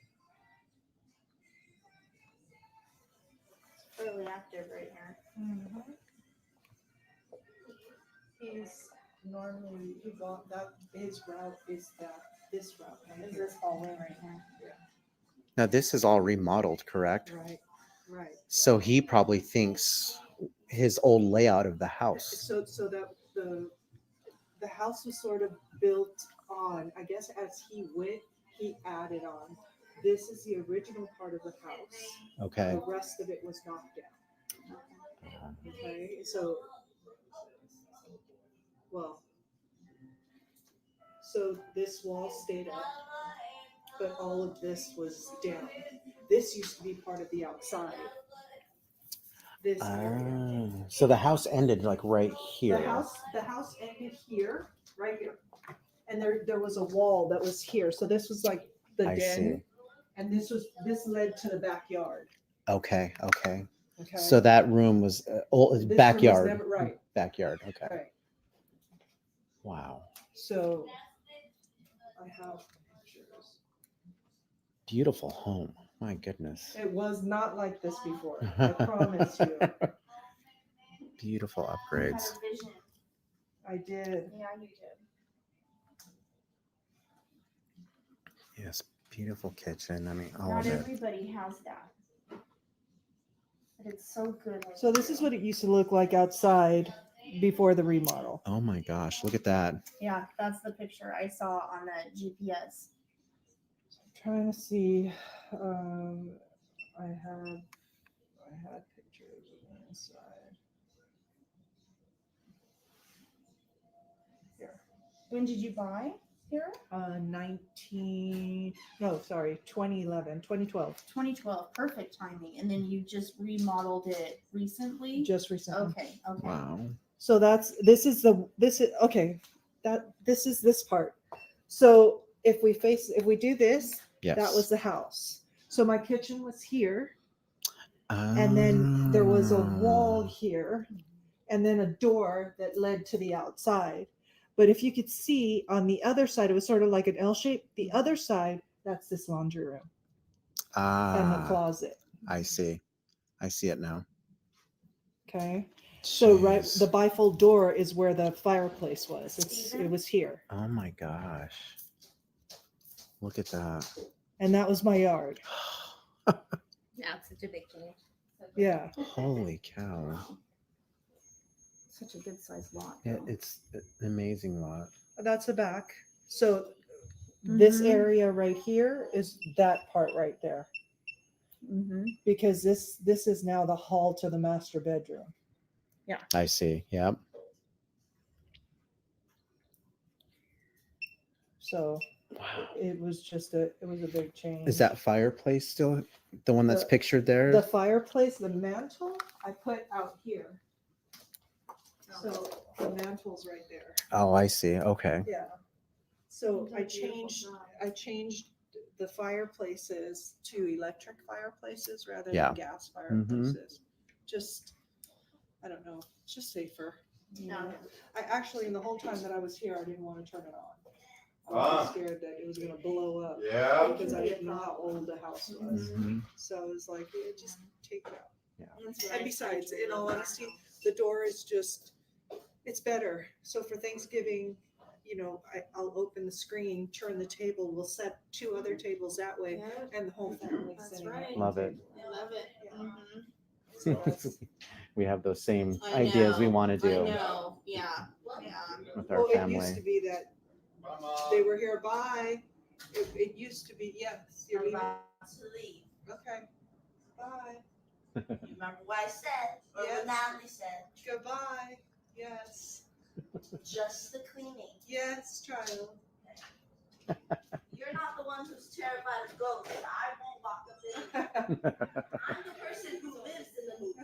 It's really active right here. Mhm. He's normally, he got that, his route is this route. right Is here. this hallway right here? Now this is all remodeled, correct? Right, right. So he probably thinks his old layout of the house. So that the house was sort of built on, I guess as he went, he added on. This is the original part of the house. Okay. The rest of it was knocked down. Okay, so, well, so this wall stayed up, but all of this was down. This used to be part of the outside. This area. So the house ended like right here. The house ended here, right here. And there was a wall that was here. So this was like the I den. see. And this led to the backyard. Okay. Okay. Okay. So that room was old This room was backyard. never- right. Backyard. Okay. Right. Wow. So I have pictures. Beautiful home. My goodness. It was not like this before. I promise you. Beautiful You had upgrades. a vision. I did. Yeah, you did. Yes. Beautiful kitchen. I mean, all Not of it. everybody has that. But it's so good. when So you this do. is what it used to look like outside before the remodel. Oh my gosh. Look at that. Yeah, that's the picture I saw on the GPS. Trying to see. I had pictures of the inside. Here. When did you buy here? 2011, 2012. 2012. Perfect timing. And then you just remodeled it recently? Just recently. Okay. Okay. Wow. So this is okay. This is this part. So if we do this, Yes. that was the house. So my kitchen was here, and then there was a wall here, and then a door that led to the outside. But if you could see on the other side, it was sort of like an L shape. The other side, that's this laundry room and the closet. I see. I see it now. Okay. So right, Jeez. the bifold door is where the fireplace was. It was here, Oh my gosh. Look at that. and that was my yard. Yeah, it's such a big change. Yeah. Holy cow. Such a good sized lot. Yeah, though. it's an amazing lot. That's the back. So this Mhm. area right here is that part right there, Mhm. because this is now the hall to the master bedroom. I see. Yep. So Wow. it was a big change. Is that fireplace still the one that's The- pictured there? the fireplace, the mantle I put out here. So the mantle's right there. Oh, I see. Okay. Yeah. So You I did a beautiful changed job. the fireplaces to electric fireplaces rather Yeah. than gas fireplaces. Just, I don't know, it's just safer. You know? I actually, in the whole time that I was here, I didn't want to turn it on. I was scared that it was going to blow up Yeah. because I didn't know how old the house was. Mhm. So it was like, yeah, just take it out. That's what And I besides, said. in all honesty, the door is just, it's better. So for Thanksgiving, I'll open the screen, turn the table, we'll set 2 other tables that way, Yeah, and the whole family that's sitting. right. Love it. I love it. Yeah. Mhm. So that's- We have those same I ideas we know, want to do I know. Yeah. Yeah. with our Well, it used to family. be that they were here, bye. It used to be, yes, you're I'm leaving. about to leave. Okay, bye, You remember what I said? Or Yes. what Natalie said? goodbye, yes, Just the cleaning. yes, child. You're not the one who's terrified of ghosts. I won't walk up in it. I'm the person who lives in the movie.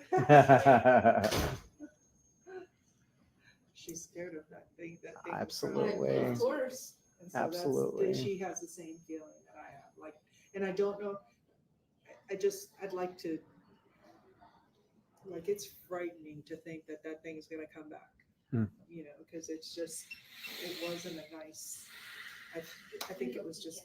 scared of that thing. That thing. Absolutely. Of course. And so Absolutely. she has the same feeling that I have. Like, and I don't know. I'd like to. Like, it's frightening to think that that thing is going to come back. You know, because it wasn't a nice. I think it was just.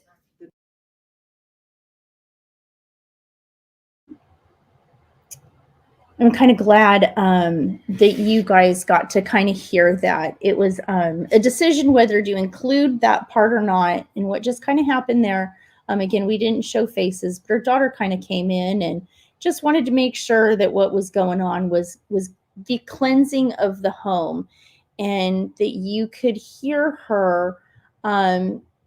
I'm kind of glad that you guys got to kind of hear that. It was a decision whether to include that part or not. And what just kind of happened there, again, we didn't show faces, but her daughter kind of came in and just wanted to make sure that what was going on was the cleansing of the home, and that you could hear her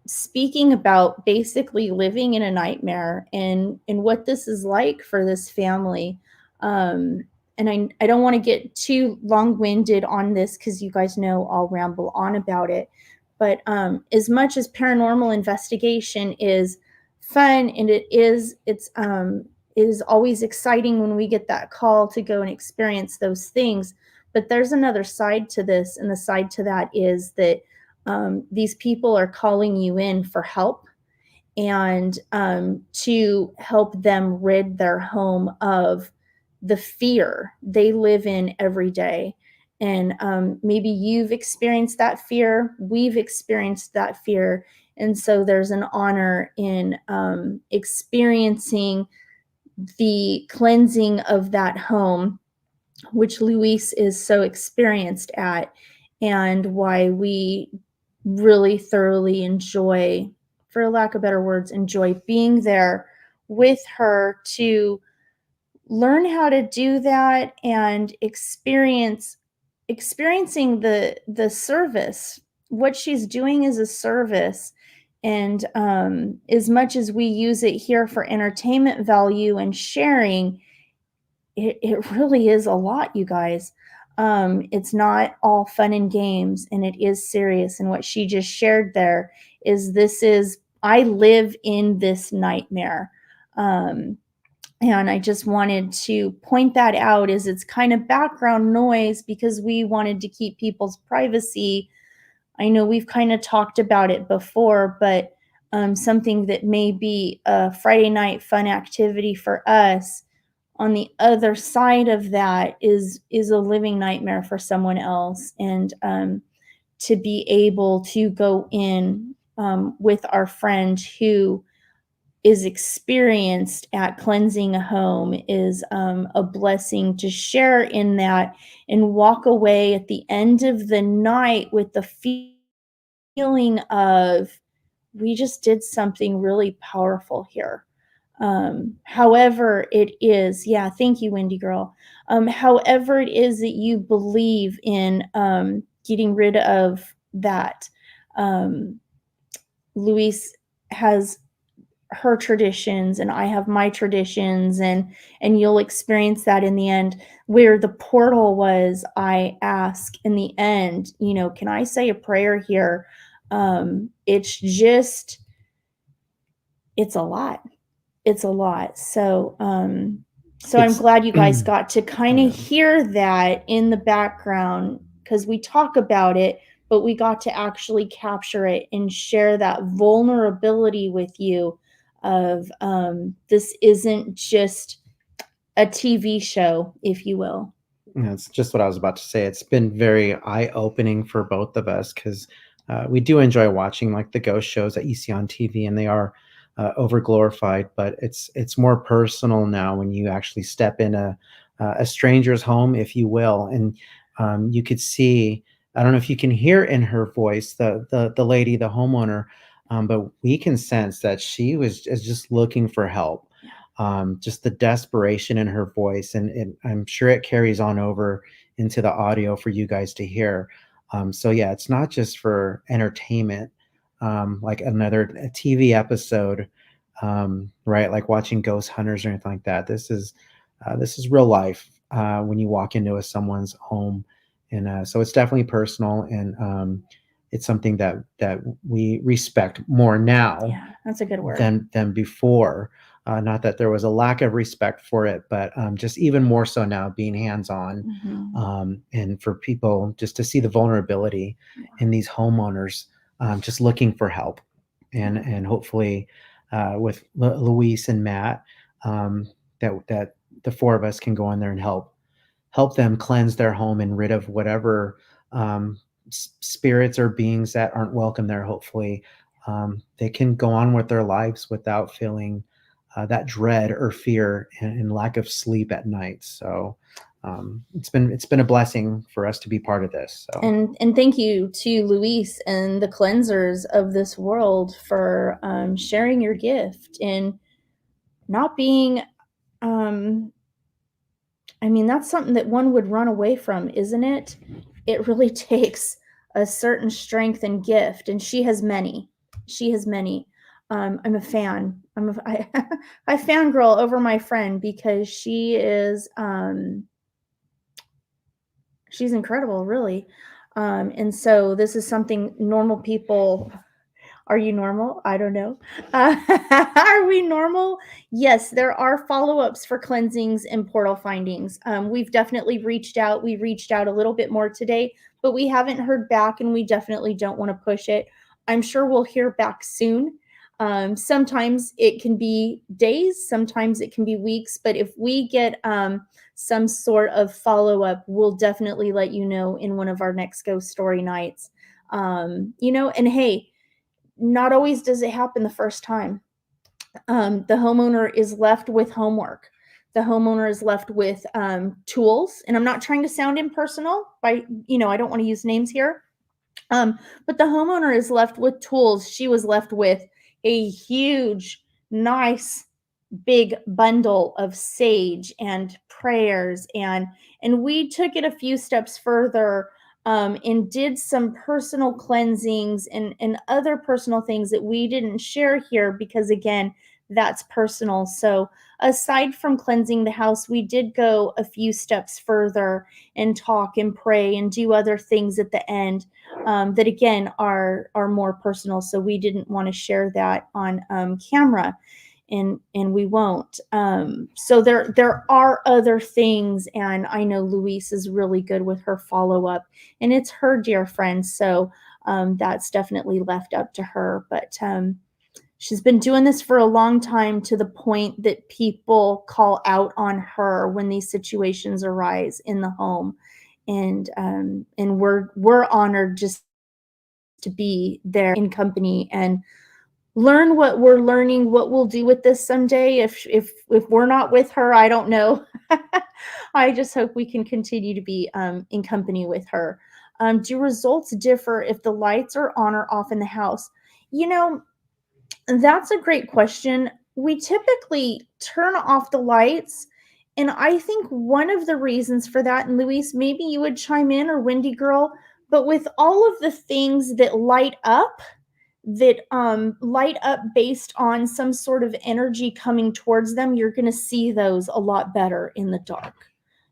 speaking about basically living in a nightmare and what this is like for this family. And I don't want to get too long-winded on this because you guys know I'll ramble on about it. But as much as paranormal investigation is fun, and it is always exciting when we get that call to go and experience those things. But there's another side to this, and the side to that is that these people are calling you in for help, and to help them rid their home of the fear they live in every day. And maybe you've experienced that fear. We've experienced that fear. And so there's an honor in experiencing the cleansing of that home, which Louise is so experienced at, and why we really thoroughly enjoy, for lack of better words, enjoy being there with her to learn how to do that and experiencing the service. What she's doing is a service. And as much as we use it here for entertainment value and sharing, it really is a lot, you guys. It's not all fun and games, and it is serious. And what she just shared there is I live in this nightmare. And I just wanted to point that out as it's kind of background noise because we wanted to keep people's privacy. I know we've kind of talked about it before, but something that may be a Friday night fun activity for us, on the other side of that is a living nightmare for someone else. And to be able to go in with our friend who is experienced at cleansing a home is a blessing to share in that, and walk away at the end of the night with the feeling of, we just did something really powerful here. However it is, yeah, thank you, Wendy girl. However it is that you believe in getting rid of that, Louise has her traditions and I have my traditions, and you'll experience that in the end. Where the portal was, I ask in the end, can I say a prayer here? It's a lot. It's a lot. So I'm glad you guys got to kind of hear that in the background, because we talk about it, but we got to actually capture it and share that vulnerability with you of this isn't just a TV show, if you will. That's just what I was about to say. It's been very eye-opening for both of us because we do enjoy watching like the ghost shows that you see on TV, and they are over-glorified, but it's more personal now when you actually step in a stranger's home, if you will, and you could see. I don't know if you can hear in her voice, the lady, the homeowner, but we can sense that she was just looking for help. Just the desperation in her voice, and I'm sure it carries on over into the audio for you guys to hear. So yeah, it's not just for entertainment, like another TV episode, right? Like watching Ghost Hunters or anything like that. This is real life when you walk into someone's home, and so it's definitely personal, and it's something that we respect more now. Yeah, that's a good word. Than before. Not that there was a lack of respect for it, but just even more so now being hands-on, and for people just to see the vulnerability in these homeowners just looking for help, and hopefully with Louise and Matt, that the four of us can go in there and help them cleanse their home and rid of whatever spirits or beings that aren't welcome there. Hopefully, they can go on with their lives without feeling that dread or fear and lack of sleep at night. So it's been a blessing for us to be part of this. So. And thank you to Luis and the cleansers of this world for sharing your gift and not being. I mean, that's something that one would run away from, isn't it? It really takes a certain strength and gift, and she has many. She has many. I'm a fan. I fangirl over my friend because she is she's incredible, really. And so this is something normal people. Are you normal? I don't know. Are we normal? Yes, there are follow-ups for cleansings and portal findings. We've definitely reached out. We reached out a little bit more today, but we haven't heard back, and we definitely don't want to push it. I'm sure we'll hear back soon. Sometimes it can be days, sometimes it can be weeks, but if we get some sort of follow-up, we'll definitely let you know in one of our next ghost story nights. And hey, not always does it happen the first time. The homeowner is left with homework. The homeowner is left with tools, and I'm not trying to sound impersonal I don't want to use names here. But the homeowner is left with tools. She was left with a huge, nice, big bundle of sage and prayers, and we took it a few steps further and did some personal cleansings and other personal things that we didn't share here because, again, that's personal. So aside from cleansing the house, we did go a few steps further and talk and pray and do other things at the end that, again, are more personal. So we didn't want to share that on camera. And we won't. So there are other things, and I know Louise is really good with her follow-up, and it's her dear friend, so that's definitely left up to her. But she's been doing this for a long time, to the point that people call out on her when these situations arise in the home, and we're honored just to be there in company and learn what we're learning. What we'll do with this someday, if we're not with her, I don't know. I just hope we can continue to be in company with her. Do results differ if the lights are on or off in the house? That's a great question. We typically turn off the lights, and I think one of the reasons for that, and Louise, maybe you would chime in, or Windy Girl, but with all of the things that light up based on some sort of energy coming towards them, you're going to see those a lot better in the dark.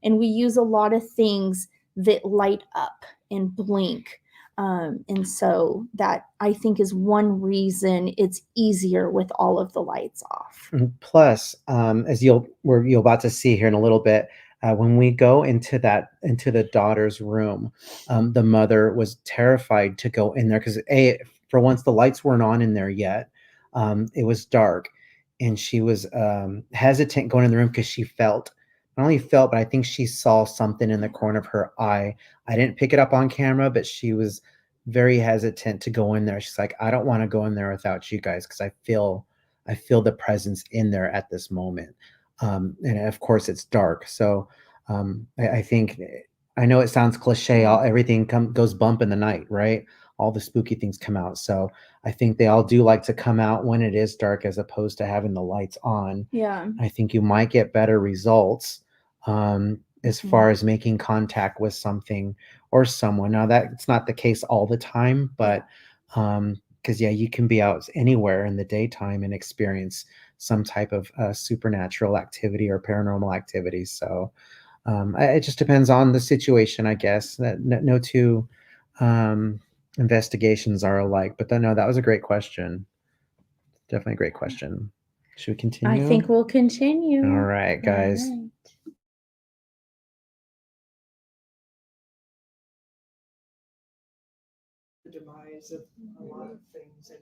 And we use a lot of things that light up and blink. And so that, I think, is one reason it's easier with all of the lights off. Plus, as you're about to see here in a little bit, when we go into the daughter's room, the mother was terrified to go in there because for once, the lights weren't on in there yet. It was dark, and she was hesitant going in the room because she not only felt, but I think she saw something in the corner of her eye. I didn't pick it up on camera, but she was very hesitant to go in there. She's like, I don't want to go in there without you guys because I feel the presence in there at this moment. And of course, it's dark. So I think, I know it sounds cliche, everything goes bump in the night, right? All the spooky things come out. So I think they all do like to come out when it is dark, as opposed to having the lights on. Yeah. I think you might get better results as far as making contact with something or someone. Now, that's not the case all the time, but because you can be out anywhere in the daytime and experience some type of supernatural activity or paranormal activity. So it just depends on the situation, I guess. No two investigations are alike. But no, that was a great question. Definitely a great question. Should we continue? I think we'll continue. All right, guys. All right. The demise of a lot of things, and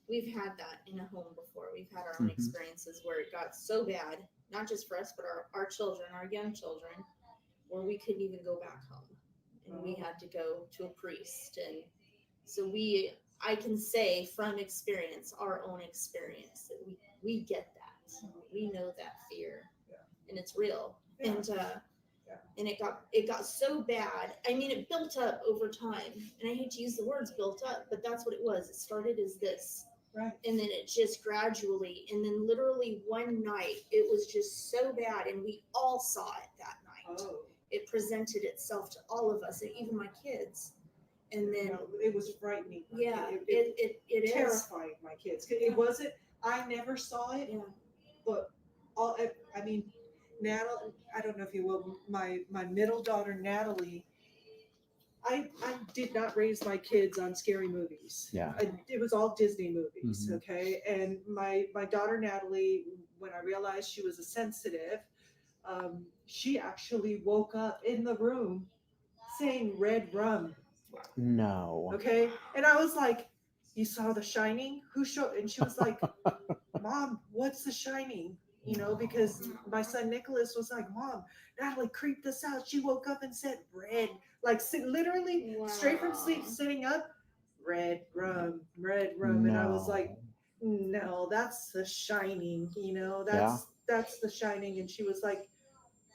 We've had that in a home before. We've had our own Mhm. experiences where it got so bad, not just for us, but our children, our young children, where we couldn't even go back home. And we had to go to a priest. And so I can say from experience, our own experience, that we get that. We know that fear. And it's real. Yeah. And it got so bad. I mean, it built up over time. And I hate to use the words built up, but that's what it was. It started as this. right. And then it just gradually, and then literally one night, it was just so bad, and we all saw it that night. Oh, It presented itself to all of us, and even my kids. And then, no, it was frightening. yeah, It it is. terrified my kids. It wasn't. I never saw it, Yeah. but I mean, Natalie. I don't know if you will. My middle daughter Natalie. I did not raise my kids on scary movies. Yeah. It was all Disney movies, Mhm. okay? And my daughter Natalie, when I realized she was a sensitive, she actually woke up in the room saying red rum, No. okay? And I was like, you saw The Shining? Who showed? And she was like, Mom, what's The Shining? You know, because my son Nicholas was like, Mom, Natalie creeped us out. She woke up and said red, like literally straight from sleep, Wow. sitting up, red rum. And I was like, no, that's The Shining. You know, that's The Shining. And she was like,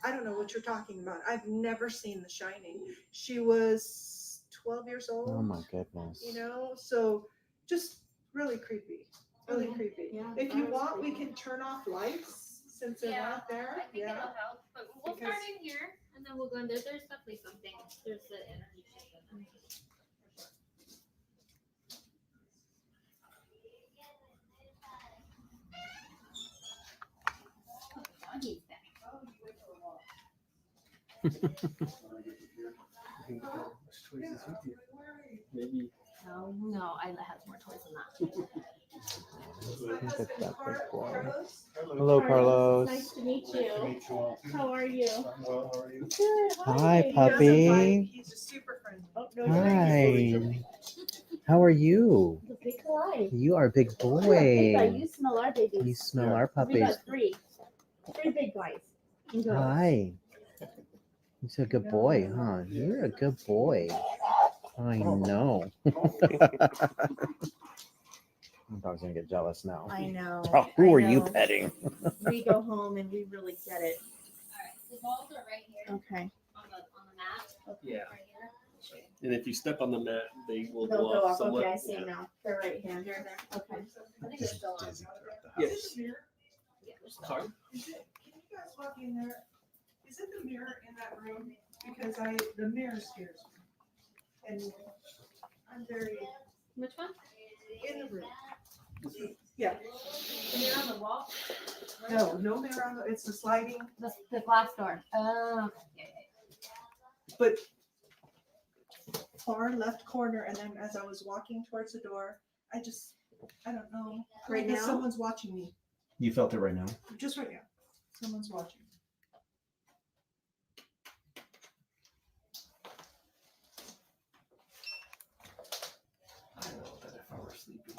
I don't know what you're talking about. I've never seen The Shining. She was 12 years old. Oh my goodness. You know, so just really creepy. Really Oh, yeah. creepy. Yeah, If that you was want, we creepy. can turn off lights since they're not there. I think Yeah. it'll help. But we'll Because- start in here and then we'll go in there. There's definitely something. There's the energy shift in there. Doggy's back. Maybe. No, Isla has more toys than that. Look at that big boy. Carlos. Hello, Carlos. Nice to meet you. you all. How are you? I'm well, how are you? Good. Hi, He doesn't puppy. bite. He's just super friendly. Oh, no, Hi. How are you? The big guy. You are a big Big guy. boy. You smell our babies. You smell Yeah. our We puppies. got three. Three big guys. And girls. Hi. He's a good boy, huh? You're a good boy. I know. My dog's gonna get jealous now. I know. Oh, who I are you know. petting? We go home and we really get it. All right. The balls are right here Okay. on the mat. Yeah. Right here. And if you step on the mat, they will They'll go go off. up. So Okay, let- I see yeah. them now. They're right here. They're there. Okay. I think they're still on. Dizzy throughout the house. Yes. Mirror? Yeah, they're still Sorry. on. Can you guys walk in there? Is it the mirror in that room? Because the mirror scares me. And I'm very Which one? in the room. Yeah. The mirror on the wall? No mirror on the, it's the sliding, The glass door. Oh, okay. Yeah, yeah. but far left corner. And then as I was walking towards the door, I don't know. Right Like now? someone's watching me. You felt it right now. Just right now. Someone's watching. I know that if I were sleeping,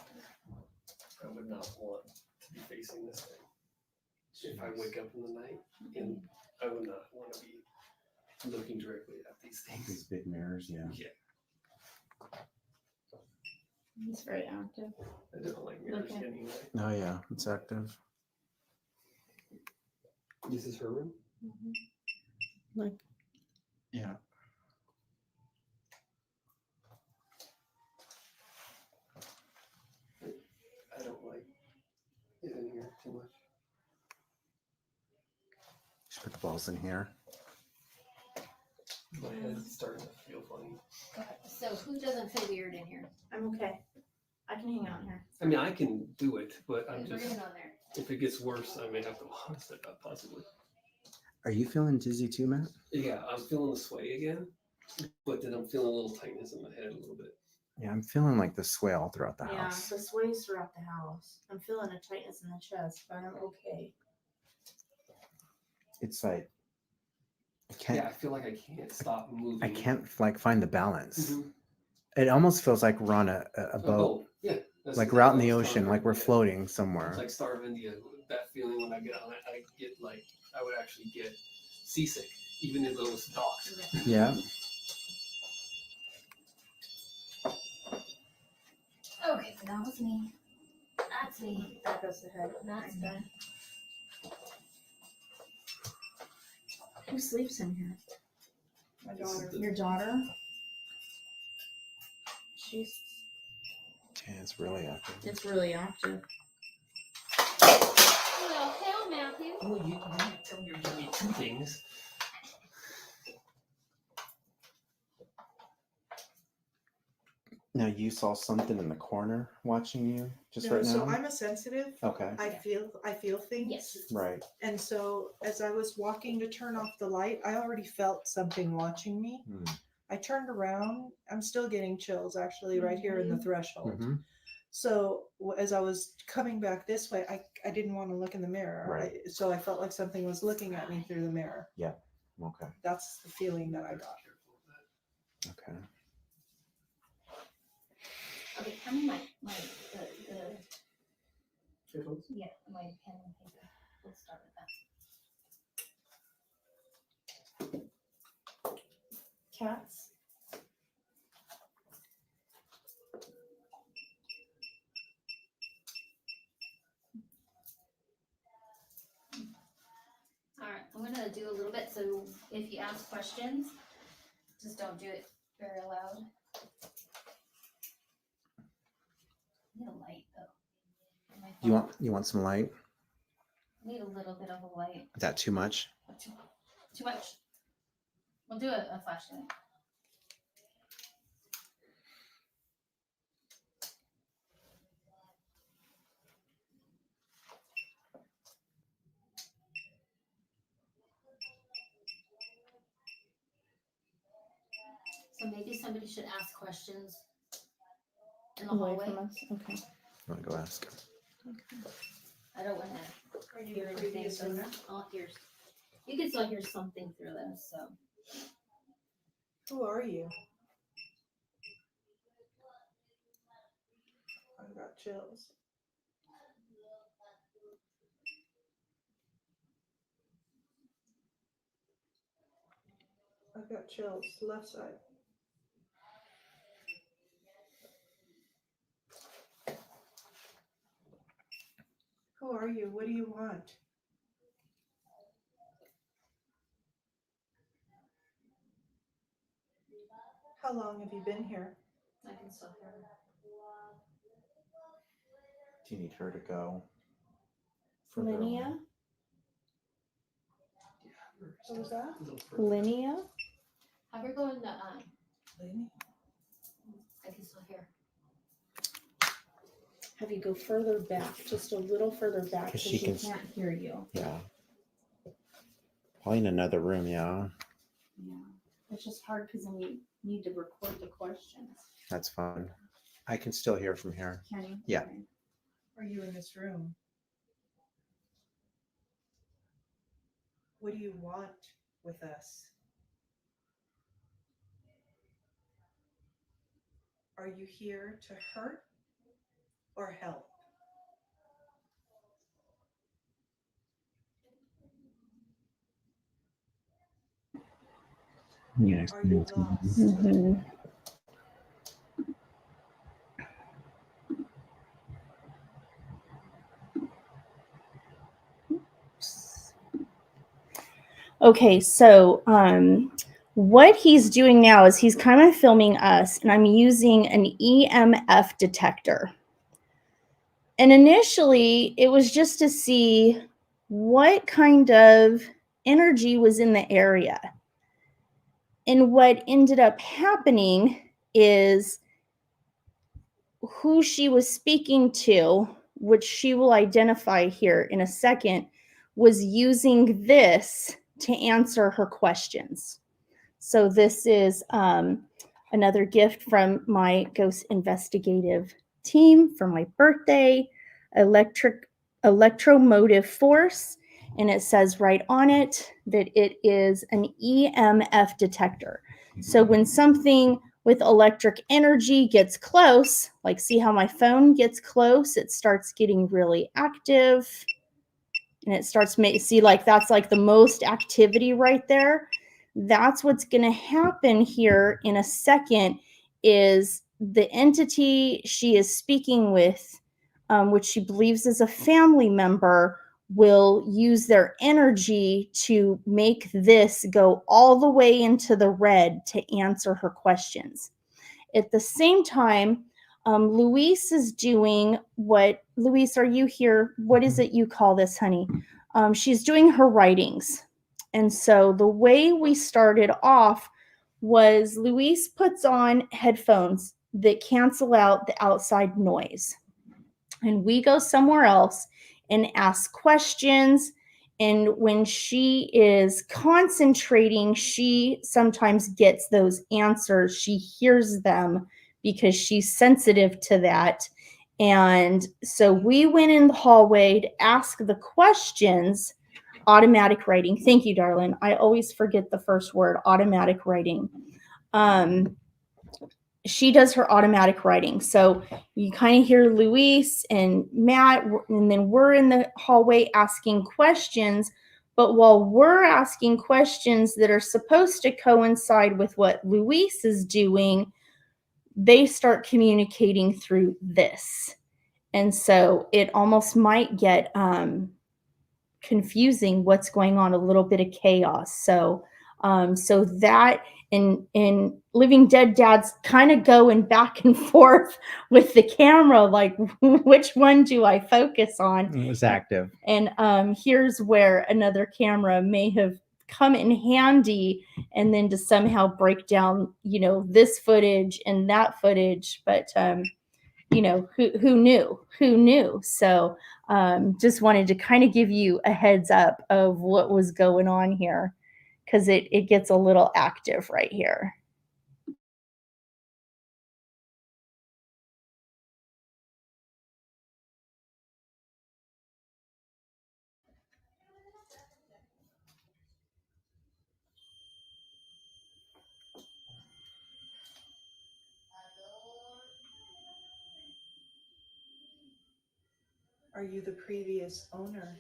I would not want to be facing this thing. If I wake up in the night, and I would not want to be looking directly at these These things. big mirrors, yeah. Yeah, He's very active. I don't like mirrors Okay. anyway. Oh yeah, it's active. This is her room. Yeah. I don't like it in here too much. Just put the balls in here. My head's starting to feel funny. Okay. So who doesn't feel weird in here? I'm okay. I can hang out here. I mean, I can do it, but I'm We're just, gonna go in there. if it gets worse, I may have to walk a step up possibly. Are you feeling dizzy too, Matt? Yeah, I'm feeling the sway again, but then I'm feeling a little tightness in my head a little bit. Yeah, I'm feeling like the sway all throughout the Yeah, house. the sways throughout the house. I'm feeling a tightness in the chest, but I'm okay. It's like I can't. Yeah, I feel like I can't stop moving. I can't like find the balance. Mhm. It almost feels like we're on a boat, Yeah. That's like exactly we're out in what I the was ocean, telling like her. we're Yeah. floating somewhere. It's like Star of India. That feeling when I get on it, I get like I would actually get seasick, even if it was docked. Yeah. Okay, so that was me. That's me. That goes to head. That's good. Who sleeps in here? My This is daughter. the- Your daughter? She's Yeah, it's really active. it's really active. Well, hell, Matthew. Well, you tell me you're giving me 2 things. Now you saw something in the corner watching you just No, right now. so I'm a sensitive. Okay. I feel things. Yes. Right. And so as I was walking to turn off the light, I already felt something watching me. Hmm. I turned around. I'm still getting chills actually right here in the threshold. Mhm. So as I was coming back this way, I didn't want to look in the mirror. Right. So I felt like something was looking at me through the mirror. Okay. That's the feeling that I got. Okay. Okay, tell me my yeah, my pen and paper. We'll start with that. Cats? All right, I'm gonna do a little bit. So if you ask questions, just don't do it very loud. I need a light though. On my phone. You want some light? I need a little bit of a light. Is that too much? But too much. We'll do a flashlight. So maybe somebody should ask questions in the Away hallway. from us. Okay. I'm gonna go ask. I don't want Are to you hear the anything. previous So owner? I'll hear. You can still hear something through this. So Who are you? I got chills. I've got chills. Left side. Who are you? What do you want? How long have you been here? I can still hear. Do you need her to go? further away? Linnea? What was that? Linnea? Have her go in the Lady? I can still hear. Have you go further back, just a little further back, 'Cause so she she can can't hear you. Yeah. Probably in another room. Yeah. Yeah, it's just hard because then you need to record the questions. That's fine. I can still hear from here. Can you? Yeah. Okay. Are you in this room? What do you want with us? Are you here to hurt or help? Yes. Are you lost? Mhm. Okay, so what he's doing now is he's kind of filming us, and I'm using an EMF detector. And initially, it was just to see what kind of energy was in the area. And what ended up happening is who she was speaking to, which she will identify here in a second, was using this to answer her questions. So this is another gift from my ghost investigative team for my birthday, electromotive force. And it says right on it that it is an EMF detector. So when something with electric energy gets close, like see how my phone gets close, it starts getting really active. And it starts see, like that's like the most activity right there. That's what's going to happen here in a second is the entity she is speaking with, which she believes is a family member, will use their energy to make this go all the way into the red to answer her questions. At the same time, Louise is doing what, Louise, are you here? What is it you call this, honey? She's doing her writings. And so the way we started off was Louise puts on headphones that cancel out the outside noise. And we go somewhere else and ask questions. And when she is concentrating, she sometimes gets those answers. She hears them because she's sensitive to that. And so we went in the hallway to ask the questions. Automatic writing. Thank you, darling. I always forget the first word, automatic writing. She does her automatic writing. So you kind of hear Louise and Matt, and then we're in the hallway asking questions. But while we're asking questions that are supposed to coincide with what Louise is doing, they start communicating through this. And so it almost might get confusing what's going on, a little bit of chaos. So that and Living Dead Dad's kind of going back and forth with the camera, like which one do I focus on? It was active. And here's where another camera may have come in handy, and then to somehow break down, this footage and that footage. But who knew? So just wanted to kind of give you a heads up of what was going on here, because it gets a little active right here. Are you the previous owner?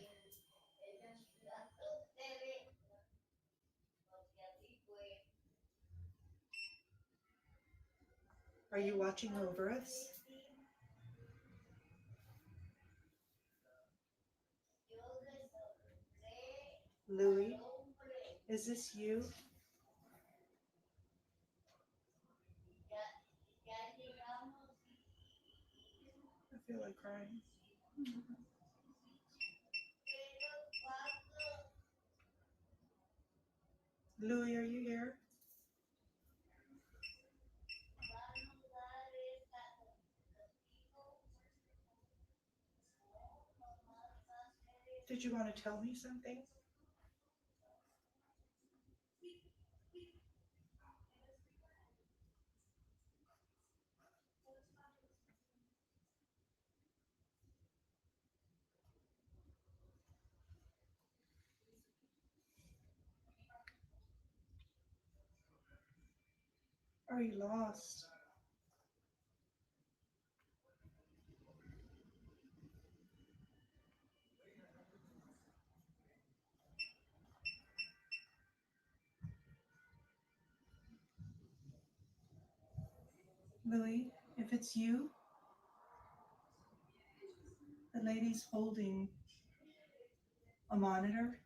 Are you watching over us? Louis, is this you? I feel like crying. Louis, are you here? Did you want to tell me something? Are you lost? Louis, if it's you, the lady's holding a monitor.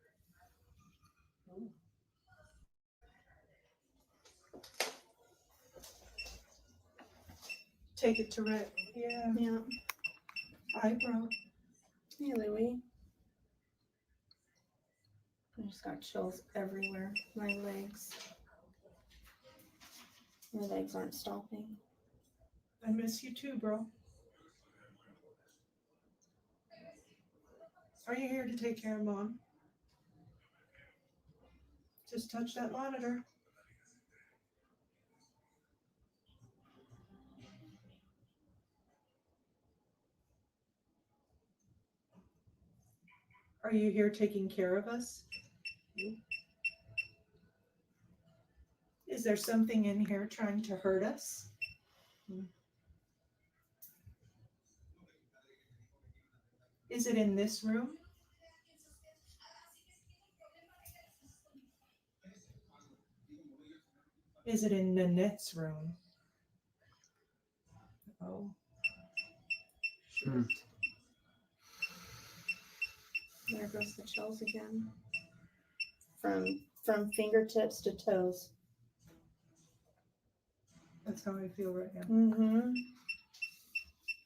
Take it to Rick. Yeah. Yeah. Hi, bro. Hey, Louie. I just got chills everywhere. My legs aren't stopping. I miss you too, bro. Are you here to take care of Mom? Just touch that monitor. Are you here taking care of us? Is there something in here trying to hurt us? Is it in this room? Is it in Nanette's room? Oh. Hmm. There goes the chills again. From fingertips to toes. That's how I feel right now. Mm-hmm.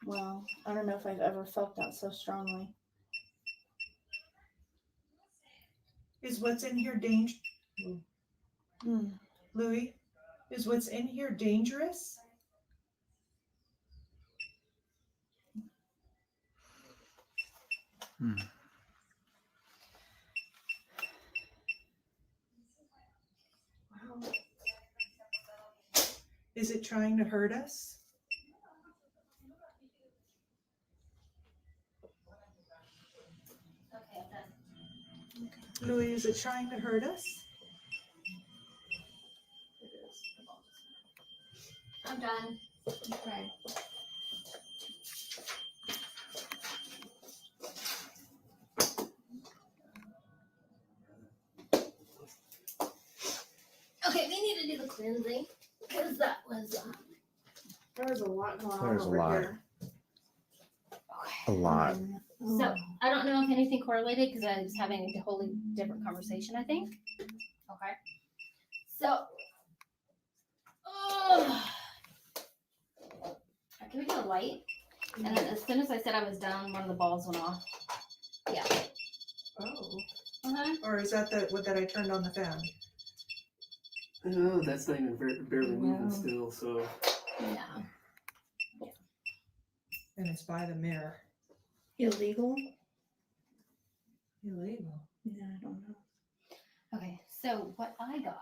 Well, I don't know if I've ever felt that so strongly. Is what's in here dangerous? Mm. Louis, is what's in here dangerous? Hmm. Wow. Is it trying to hurt us? Okay, I'm done. Louis, is it trying to hurt us? It is. I'm done. Okay. Okay, we need to do the cleansing because that was There was a lot going on There's a over lot. here. A lot. so. I don't know if anything correlated because I was having a totally different conversation. I think. Okay. So. Can we do a light? And then as soon as I said I was done, one of the balls went off. Yeah. Oh. Uh-huh. Or is that what that I turned on the fan? Oh, that's not even barely moving No. still. So Yeah. And it's by the mirror. Illegal? Illegal. Yeah, I don't know. Okay. So what I got.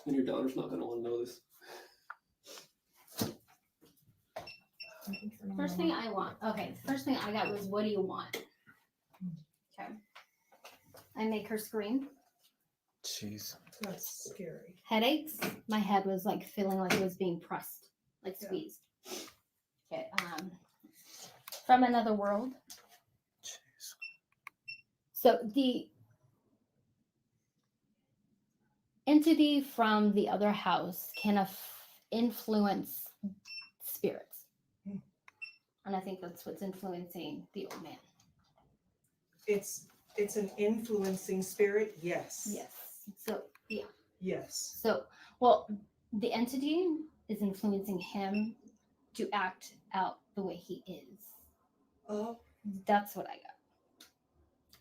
and your daughter's not gonna want to know this. First thing I want. Okay. First thing I got was, what do you want? Okay. I make her scream. Jeez. That's scary. Headaches. My head was like feeling like it was being pressed, like Yeah. squeezed. Okay. From another world. Jeez. So the entity from the other house can influence spirits. Hmm. And I think that's what's influencing the old man. It's an influencing spirit. Yes. Yes. So yeah. Yes. So well, the entity is influencing him to act out the way he is. Oh. That's what I got.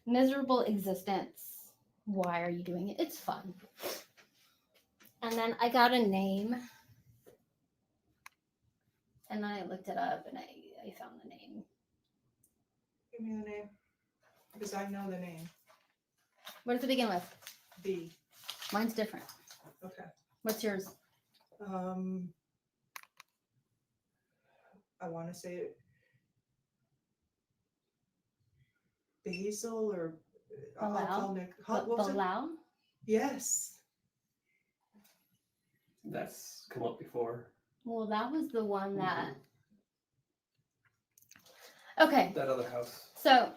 Miserable existence. Why are you doing it? It's fun. And then I got a name. And I looked it up and I found the name. Give me the name. Because I know the name. What does it begin with? B. Mine's different. Okay. What's yours? I want to say it. Basil or I'll call Nick. What was it? Bilal? Yes. That's come up before. Well, that was the one that. Okay. That other house. So,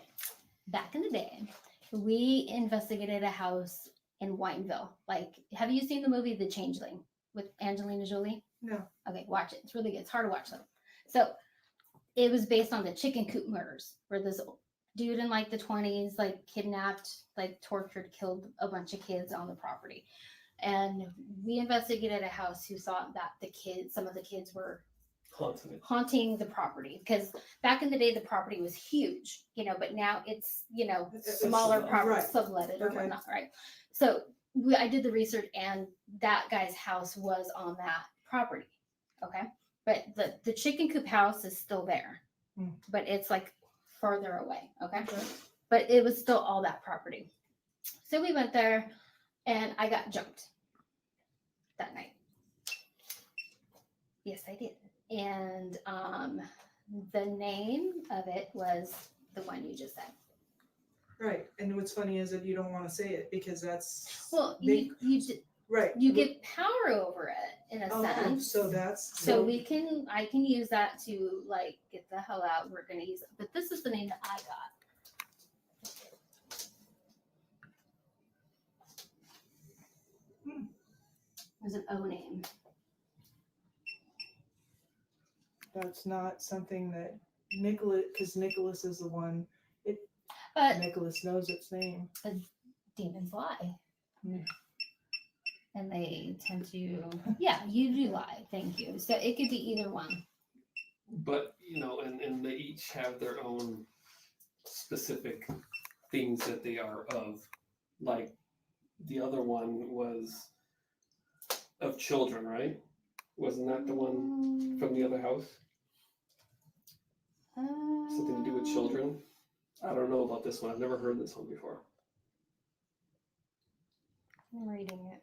back in the day, we investigated a house in Whiteville. Like, have you seen the movie The Changeling with Angelina Jolie? No. Okay, watch it. It's really good. It's hard to watch though. So, it was based on the chicken coop murders, where this dude in like the 20s, like kidnapped, like tortured, killed a bunch of kids on the property. And we investigated a house who thought that some of the kids were haunting the property, because back in the day the property was huge, but now it's smaller property, right. subletted or Okay. whatnot, right? So I did the research, and that guy's house was on that property, okay? But the chicken coop house is still there, but it's like further away, okay? But it was still all that property. So we went there, and I got jumped that night. Yes, I did. And the name of it was the one you just said. Right, and what's funny is that you don't want to say it because that's Well, they- you right. get power over it in a Oh, sense. so that's So I can use that to like get the hell out. We're gonna use it, but this is the name that I got. There's an O name. that's not something that Nicholas, because Nicholas is the one. But Nicholas knows its name. demons lie. Hmm. And they tend to, yeah, you do lie. Thank you. So it could be either one. But, you know, and they each have their own specific things that they are of. Like the other one was of children, right? Wasn't that the one from the other house? Something to do with children? I don't know about this one. I've never heard this one before. I'm reading it.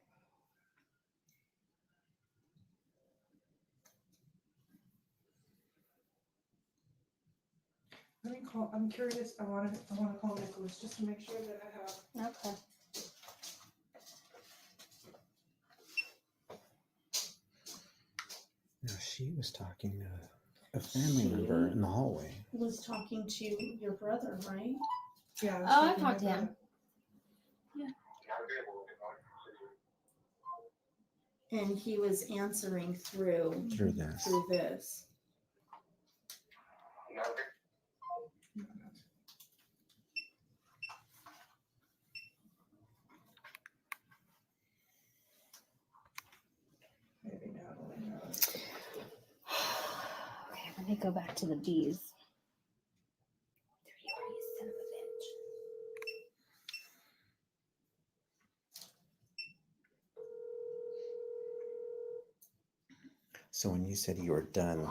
Let me call. I'm curious. I want to call Nicholas just to make sure that I have. Okay. No, she was talking to a family member in the hallway. Was talking to your brother, right? Yeah. Oh, I talked to him. And he was answering through Through this. this. Maybe Natalie knows. Okay, let me go back to the bees. There you are, you son of a bitch. So when you said you were done,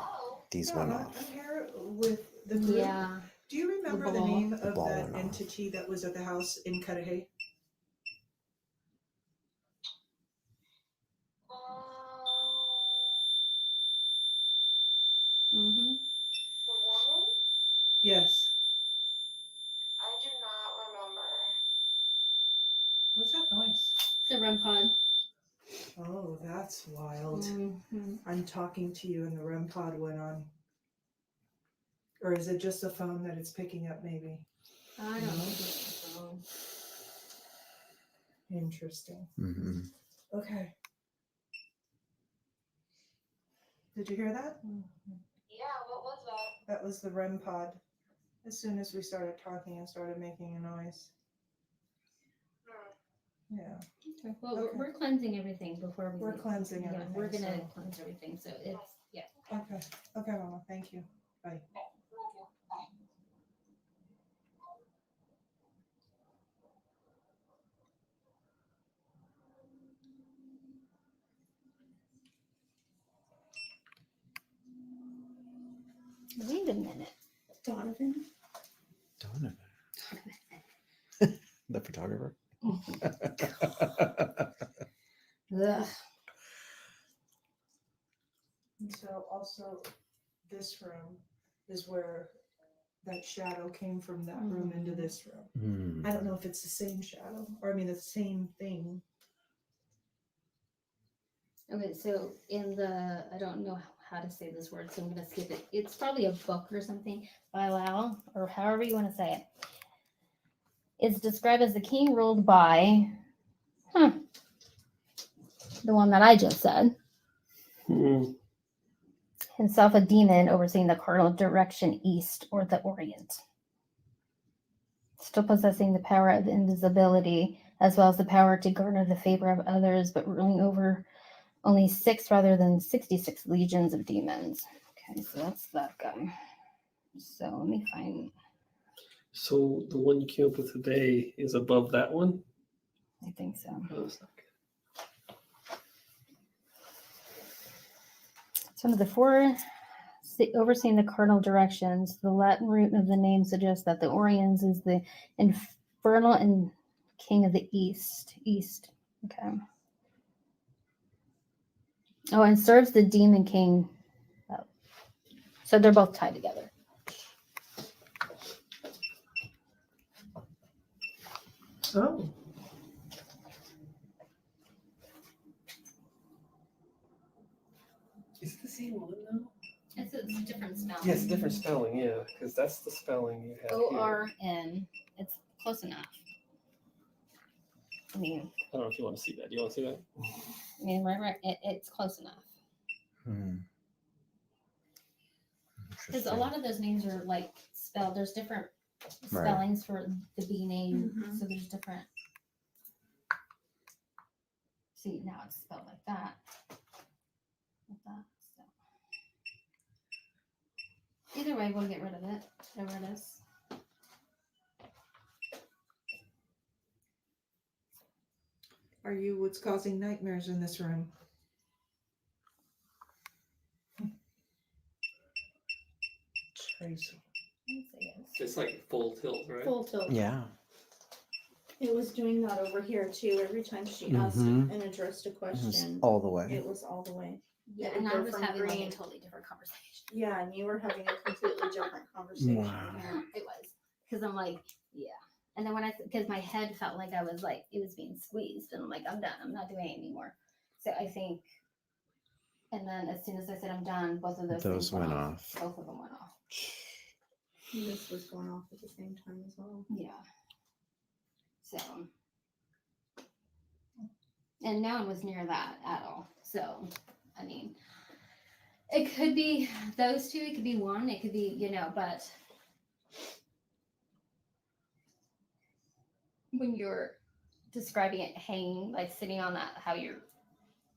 these Yeah, went I'm off. here with the group. Yeah. Do you remember the ball. name The of ball that went off. entity that was at the house in Cudahy? Mm-hmm. The woman? Yes. I do not remember. What's that noise? The REM pod. Oh, that's wild. Mm-hmm. I'm talking to you and the REM pod went on. Or is it just the phone that it's picking up maybe? I don't think it's so. Interesting. Mm-hmm. Okay. Did you hear that? Yeah, what was that? That was the REM pod. As soon as we started talking, it started making a noise. Yeah. Okay. Well, Okay. we're cleansing everything before we We're leave. cleansing Yeah, everything. we're gonna so- cleanse everything. So it's Okay. Okay, Mama. Thank you. Bye. wait a minute. Donovan? Donovan. The photographer. Ugh. And so also this room is where that shadow came from that room into this room. Hmm. I don't know if it's the same shadow or I mean the same thing. Okay, so in the I don't know how to say this word, so I'm gonna skip it. It's probably a book or something by Lau, or however you want to say it. It's described as the king ruled by the one that I just said. Himself a demon overseeing the cardinal direction east or the orient. Still possessing the power of invisibility as well as the power to garner the favor of others, but ruling over only 6 rather than 66 legions of demons. Okay, so that's that guy. So let me find. So the one you came up with today is above that one? I think so. Oh, that's not good. It's one of the 4 overseeing the cardinal directions. The Latin root of the name suggests that the Oriens is the infernal and king of the east. Okay. Oh, and serves the demon king. Oh. So they're both tied together. Oh. Is it the same one though? It's a different spelling. Yes, different spelling. Yeah, because that's the spelling you have here. ORN. It's close enough. I mean, I don't know if you want to see that. Do you want to see that? I mean, right, it's close enough. Because a lot of those names are like spelled. There's different spellings for the B name, so there's different. See, now it's spelled like that. Like that. So. Either way, we'll get rid of it. Whatever it is. Are you what's causing nightmares in this room? Crazy. It's like full tilt, right? Full tilt. Yeah. It was doing that over here too. Every time she asked and addressed a It was question, all the way. it was all the way. Yeah, It would and I go was from having like green. a totally different conversation. Yeah, and you were having a completely different conversation. Wow. Yeah, it was. Because I'm like, yeah. And then because my head felt like I was like, it was being squeezed. And I'm like, I'm done. I'm not doing it anymore. So I think, and then as soon as I said I'm done, both of those things went off. Both of them went off. This was going off at the same time as well. Yeah. So, and no one was near that at all. So, I mean, it could be those two, it could be one, it could be, but when you're describing it hanging, like sitting on that, how your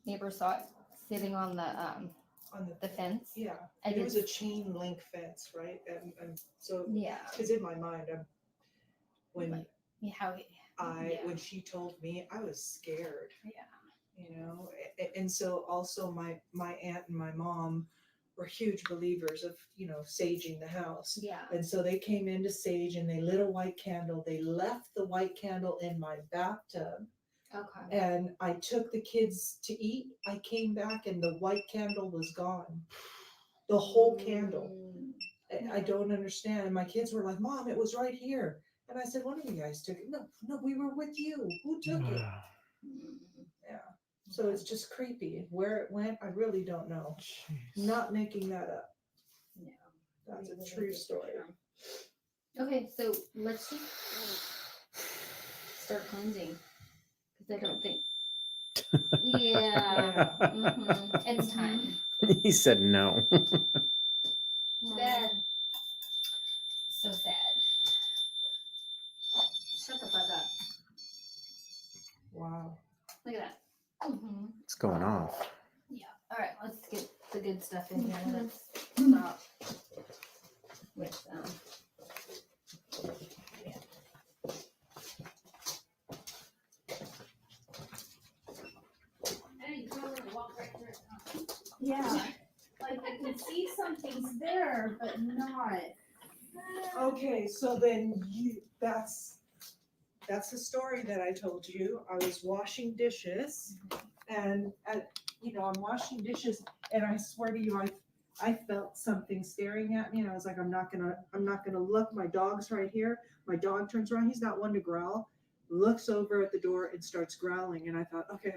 neighbor saw it sitting on the fence. Yeah, I it was did- a chain link fence, right? And so, Yeah. because in my mind, when Like, yeah. when she told me, I was scared. Yeah. And so also my aunt and my mom were huge believers of saging the house. Yeah. And so they came in to sage and they lit a white candle. They left the white candle in my bathtub. Okay. And I took the kids to eat. I came back and the white candle was gone. The whole candle. I don't understand. And my kids were like, Mom, it was right here. And I said, one of you guys took it. No, we were with you. Who took it? Yeah. So it's just creepy. Where it went, I really don't know. Not making that up. No. That's a true story. Okay, so let's just start cleansing. Because I don't think. Yeah. It's time. He said no. Bad. So sad. Shut the fuck up. Wow. Look at that. It's going off. Yeah. All right, let's get the good stuff in here. Let's stop with Yeah. Like I can see something's there, but not. Okay, so then that's the story that I told you. I was washing dishes and I'm washing dishes and I swear to you, I felt something staring at me and I was like, I'm not gonna look. My dog's right here. My dog turns around. He's not one to growl. Looks over at the door and starts growling. And I thought, okay,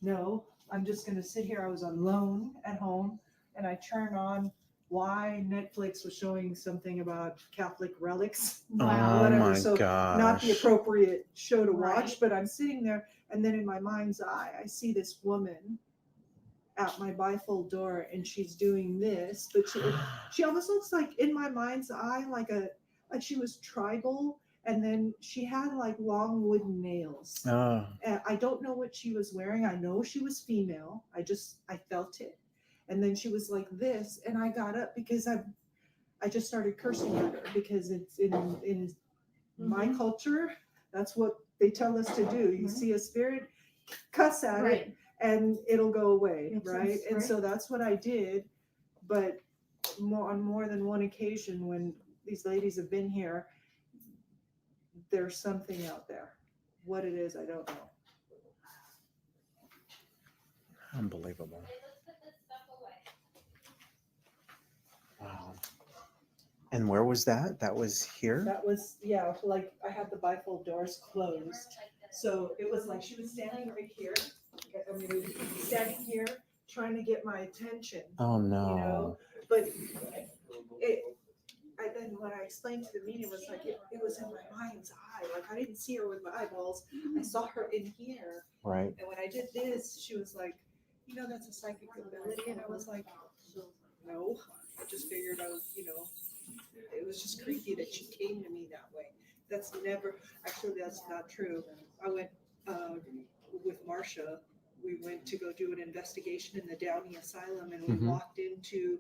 no, I'm just gonna sit here. I was alone at home and I turned on why Netflix was showing something about Catholic relics. Oh Whatever. my So gosh. not the appropriate show to watch, Right. but I'm sitting there and then in my mind's eye, I see this woman at my bifold door and she's doing this, but she almost looks like in my mind's eye, like she was tribal. And then she had like long wooden nails. Oh. And I don't know what she was wearing. I know she was female. I felt it. And then she was like this, and I got up because I just started cursing at her because it's in my culture. That's what they tell us to do. You see a spirit, cuss at it, and it'll go away, Makes right? sense, And right. so that's what I did. But on more than one occasion, when these ladies have been here, there's something out there. What it is, I don't know. Unbelievable. Wow. And where was that? That was here? That was, yeah, like I had the bifold doors closed. So it was like she was standing right here. I mean, standing here trying to get my attention, Oh you no. know? But then when I explained to the medium, it was like it was in my mind's eye. Like I didn't see her with my eyeballs. I saw her in here. Right. And when I did this, she was like, you know, that's a psychic ability. And I was like, no. I just figured out, you know, it was just creepy that she came to me that way. That's not true. I went with Marcia. We went to go do an investigation in the Downey Asylum, and we Mhm. walked into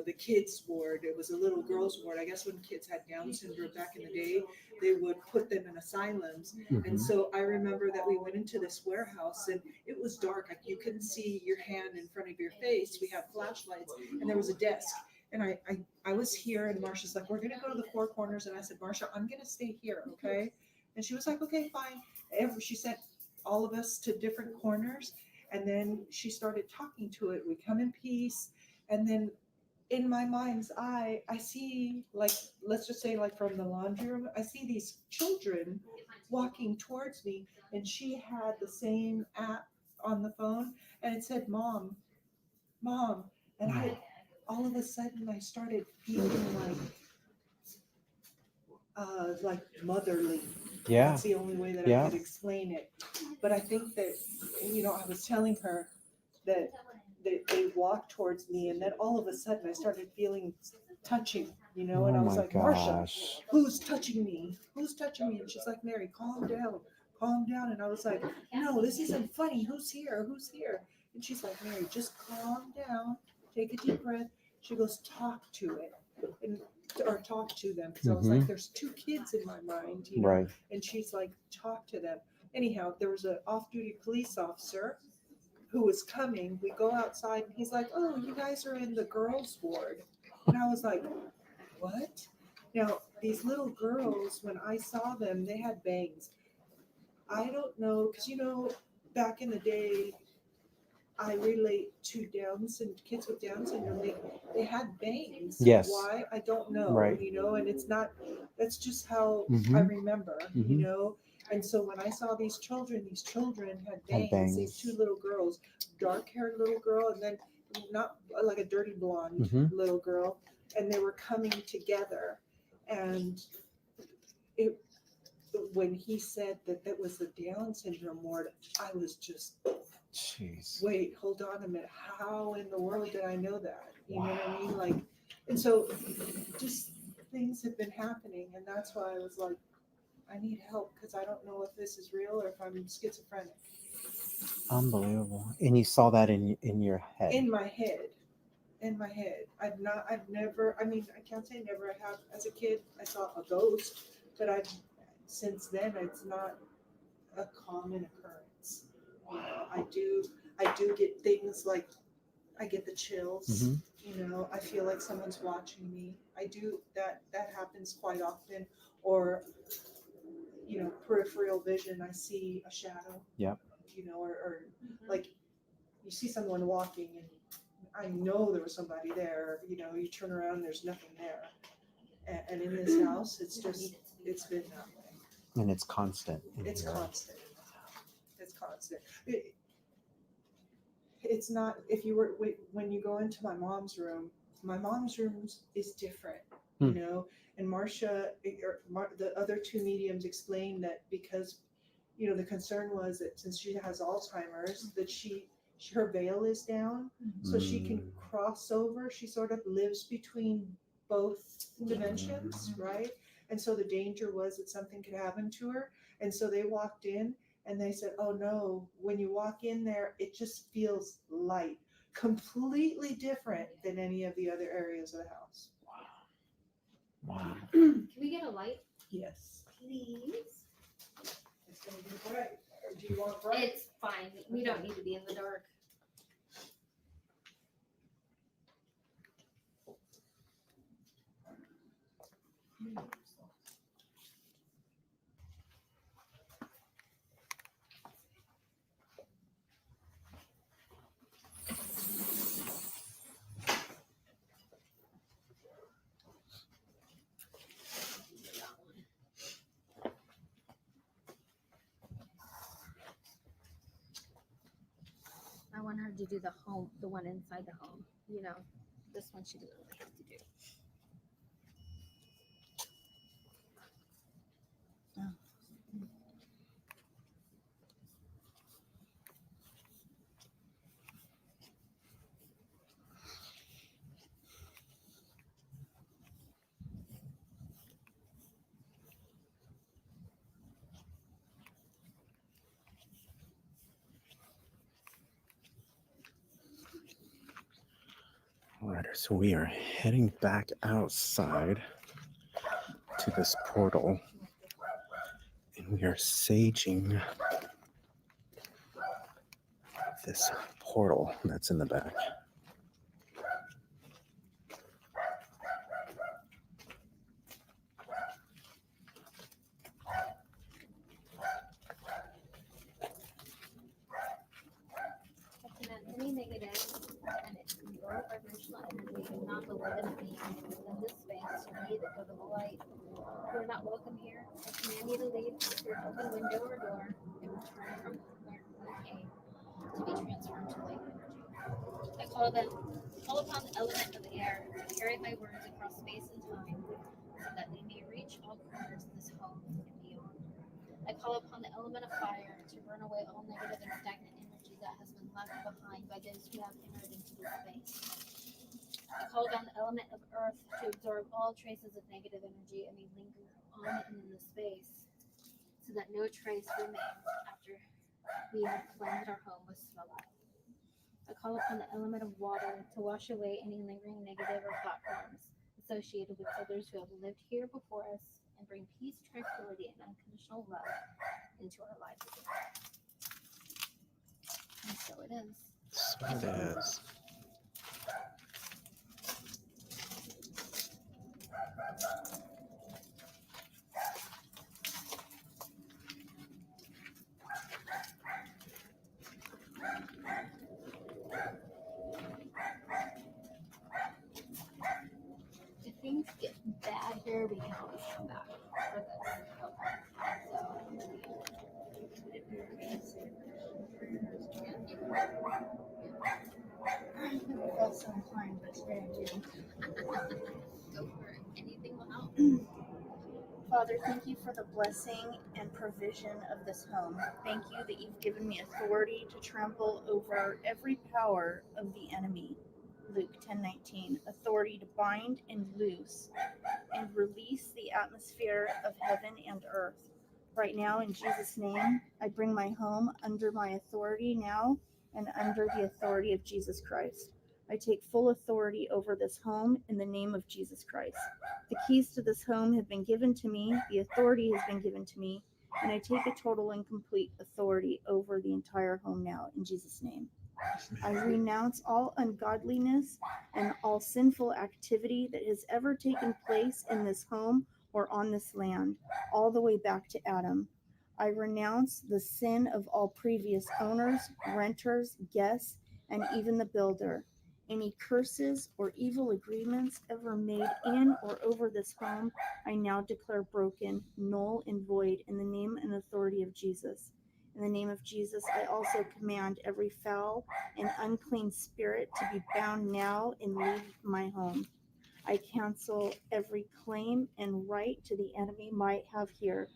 the kids ward. It was a little girls ward. I guess when kids had Down syndrome back in the day, they would put them in asylums. Mhm. And so I remember that we went into this warehouse, and it was dark. Like you couldn't see your hand in front of your face. We had flashlights, and there was a desk. And I was here, and Marcia's like, we're gonna go to the four corners. And I said, Marcia, I'm gonna stay here, okay? And she was like, okay, fine. She sent all of us to different corners, and then she started talking to it. We come in peace, and then in my mind's eye, I see, like, let's just say, like from the laundry room, I see these children walking towards me, and she had the same app on the phone, and it said, Mom, Mom. And all of a sudden, I started feeling like motherly. Yeah. That's the only way that Yeah. I could explain it. But I think that, you know, I was telling her that they walked towards me, and then all of a sudden I started feeling touching, you know, and I Oh was my like, Marcia, gosh. who's touching me? Who's touching me? And she's like, Mary, calm down, calm down. And I was like, no, this isn't funny. Who's here? Who's here? And she's like, Mary, just calm down, take a deep breath. She goes, talk to it, or talk to them. Because I was like, there's two kids in my mind, you know, Right. and she's like, talk to them. Anyhow, there was an off-duty police officer who was coming. We go outside, and he's like, oh, you guys are in the girls' ward. And I was like, what? Now, these little girls, when I saw them, they had bangs. I don't know, because, you know, back in the day, I relate to kids with Down syndrome. They had bangs. Yes. Why? I don't know. Right. You know, and it's not. That's just how Mhm. I remember. You Mhm. know, and so when I saw these children had bangs. bangs. These two little girls, dark-haired little girl, and then not like a dirty blonde Mhm. little girl, and they were coming together, and it. When he said that was the Down syndrome ward, I was just. Jeez. Wait, hold on a minute. How in the world did I know that? You know what I mean? Like, and so just things have been happening. And that's why I was like, I need help because I don't know if this is real or if I'm schizophrenic. Unbelievable. And you saw that in your head. In my head. I've never, I mean, I can't say never. I have, as a kid, I saw a ghost, but since then, it's not a common occurrence. You know, I do get things like I get the chills. Mhm. You know, I feel like someone's watching me. I do that happens quite often. Or, you know, peripheral vision, I see a shadow. Yep. You know, or like you see someone walking and I know there was somebody there. You know, you turn around, there's nothing there. And in this house, it's been that way. And it's constant. It's constant. It's constant. It's not, when you go into my mom's room is different, you know, and Marcia, the other two mediums explained that because, you know, the concern was that since she has Alzheimer's, that her veil is down, so she can cross over. She sort of lives between both dimensions, right? And so the danger was that something could happen to her. And so they walked in and they said, oh no, when you walk in there, it just feels light, completely different than any of the other areas of the house. Wow. Can we get a light, Yes. please? It's going to be bright. Or do you want bright? It's fine. We don't need to be in the dark. her to do the one inside the home. You know, this one she doesn't really have to do. All right, so we are heading back outside to this portal, and we are saging this portal that's in the back. Any negative and it's your vibrational energy and not the living being in this space, you either go to the light. You're not welcome here. I command you to leave your open window or door and return from where you came to be transformed to light energy. I call upon the element of the air to carry my words across space and time so that they may reach all corners of this home and beyond. I call upon the element of fire to burn away all negative and stagnant energy that has been left behind by those who have entered into this space. I call upon the element of earth to absorb all traces of negative energy and may linger on and in the space so that no trace remains after we have cleansed our home with smoke. I call upon the element of water to wash away any lingering negative or platforms associated with others who have lived here before us and bring peace, tranquility, and unconditional love into our lives again. And so it is. So it is. If things get bad here, we can always come back for this. I never felt so inclined, but today I do. Go for it. Anything will help. Father, thank you for the blessing and provision of this home. Thank you that you've given me authority to trample over every power of the enemy. Luke 10:19, authority to bind and loose and release the atmosphere of heaven and earth. Right now, in Jesus' name, I bring my home under my authority now and under the authority of Jesus Christ. I take full authority over this home in the name of Jesus Christ. The keys to this home have been given to me, the authority has been given to me, and I take a total and complete authority over the entire home now in Jesus' name. I renounce all ungodliness and all sinful activity that has ever taken place in this home or on this land, all the way back to Adam. I renounce the sin of all previous owners, renters, guests, and even the builder. Any curses or evil agreements ever made in or over this home, I now declare broken, null, and void in the name and authority of Jesus. In the name of Jesus, I also command every foul and unclean spirit to be bound now and leave my home. I cancel every claim and right to the enemy might have here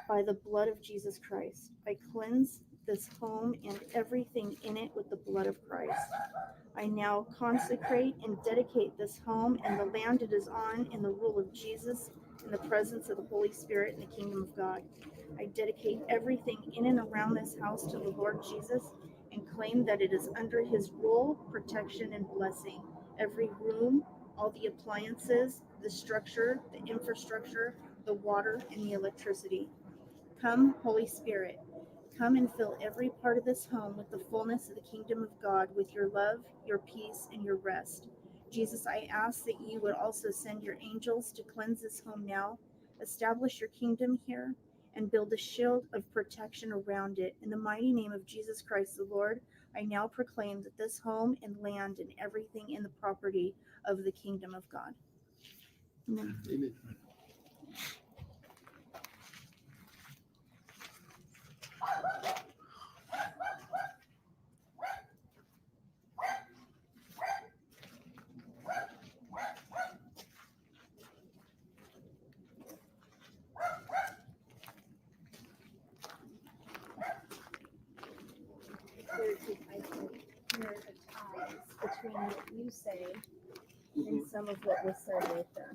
by the blood of Jesus Christ. I cleanse this home and everything in it with the blood of Christ. I now consecrate and dedicate this home and the land it is on in the rule of Jesus in the presence of the Holy Spirit in the kingdom of God. I dedicate everything in and around this house to the Lord Jesus and claim that it is under his rule, protection, and blessing. Every room, all the appliances, the structure, the infrastructure, the water, and the electricity. Come, Holy Spirit, come and fill every part of this home with the fullness of the kingdom of God, with your love, your peace, and your rest. Jesus, I ask that you would also send your angels to cleanse this home now, establish your kingdom here, and build a shield of protection around it. In the mighty name of Jesus Christ the Lord, I now proclaim that this home and land and everything in the property of the kingdom of God. Amen. Amen. between what you say and some of what was said right there.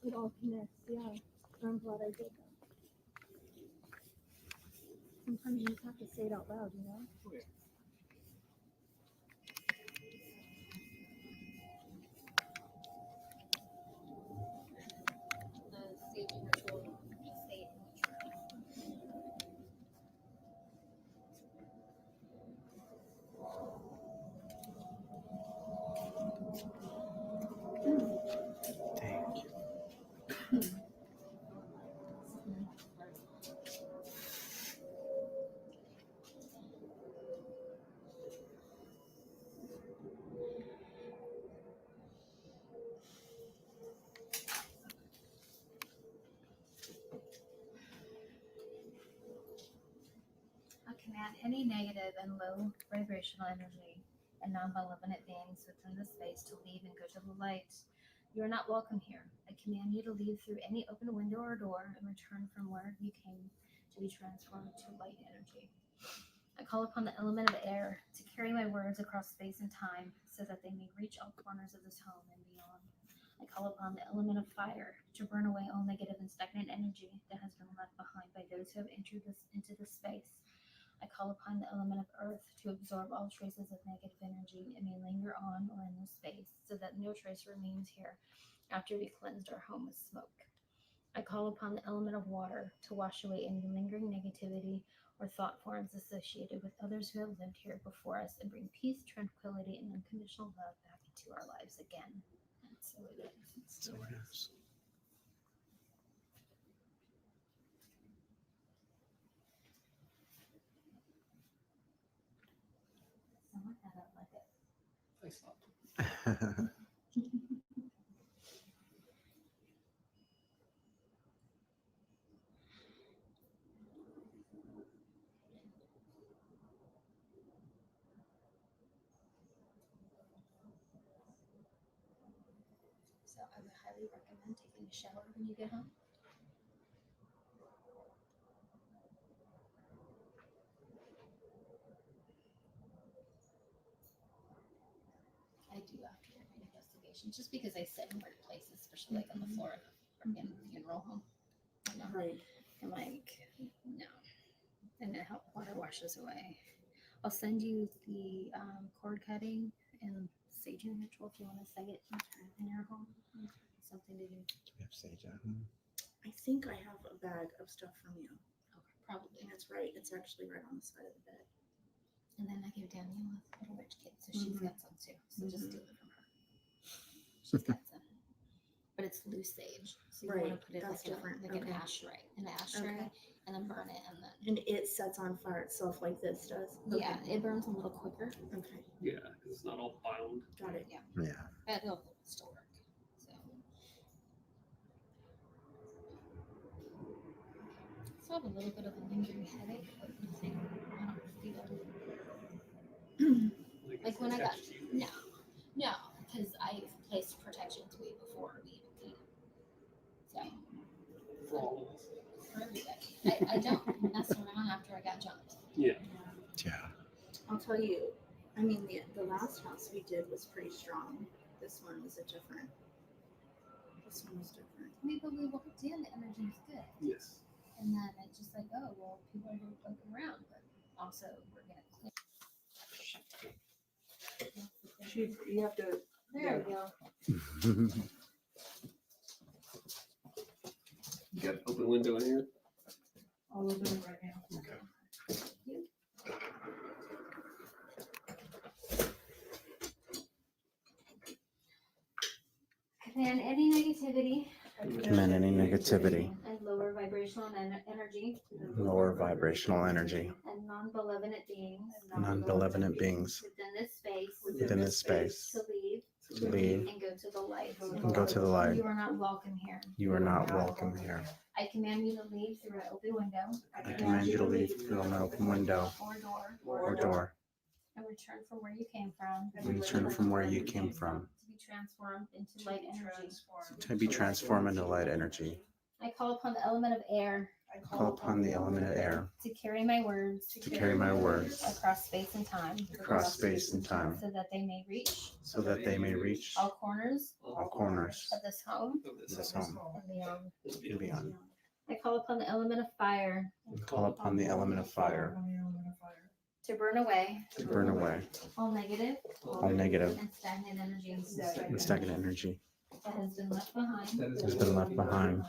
It all connects, yeah. I'm glad I did that. Sometimes you just have to say it out loud, you know? Sage ritual state in which I command any negative and low vibrational energy and non-malevolent beings within the space to leave and go to the light. You are not welcome here. I command you to leave through any open window or door and return from where you came to be transformed to light energy. I call upon the element of air to carry my words across space and time so that they may reach all corners of this home and beyond. I call upon the element of fire to burn away all negative and stagnant energy that has been left behind by those who have entered into this space. I call upon the element of earth to absorb all traces of negative energy and may linger on or in this space so that no trace remains here after we cleansed our home with smoke. I call upon the element of water to wash away any lingering negativity or thought forms associated with others who have lived here before us and bring peace, tranquility, and unconditional love back into our lives again. And so it is. So it is. Someone had it like it. I stopped. So I would highly recommend taking a shower when you get home. I do after every investigation, just because I sit in weird places, especially like on the floor of a funeral home. You know? Right. I'm like, no. And it helps water washes away. I'll send you the cord cutting and saging ritual if you want to say it in your home. Something to do. Do we have sage at home? I think I have a bag of stuff from you. Okay, probably. And it's right. It's actually right on the side of the bed. And then I give Danielle a little rich kid, so she's got some too. So just steal it from her. She's got some. But it's loose sage. So you want Right, to put it that's like, different. like Okay. an ashtray, Okay. and then burn it. And then, And it sets on fire itself like this does. yeah, it burns a little quicker. Okay. Yeah, because it's not all bound. Got it. Yeah. Yeah. But it'll still work. So I have a little bit of a lingering headache, but nothing. I don't feel like when I got attached to you. no, because I've placed protections way before we even came. So For all of us. for everybody, I don't mess around after I got jumped. Yeah. Yeah. I'll tell you. I mean, the last house we did was pretty strong. This one was different. This one was different. I mean, but we walked in, the energy was good, Yes. and then it's just like, oh well, people are here poking around, but also we're gonna clean. You have to. There we go. You got an open window in here? I'll open it right now. Okay. And any negativity Command any negativity, and lower vibrational energy lower vibrational energy, and non-malevolent beings non-malevolent beings within this space to to leave leave and go to the light. and go to the light. You are not welcome here. You are not welcome here. I command you to leave through an open window I command you to leave through an open window or door or door and return from where you came from. and return from where you came from To be transformed into light energy. to be transformed into light energy. I call upon the element of air I call upon the element of air to carry my words to carry my words across space and time, across space and time, so that they may reach so that they may reach all corners all corners of this home of this home and beyond. and beyond. I call upon the element of fire We call upon the element of fire to burn away all negative all negative and stagnant energy and stagnant energy that has been left behind has been left behind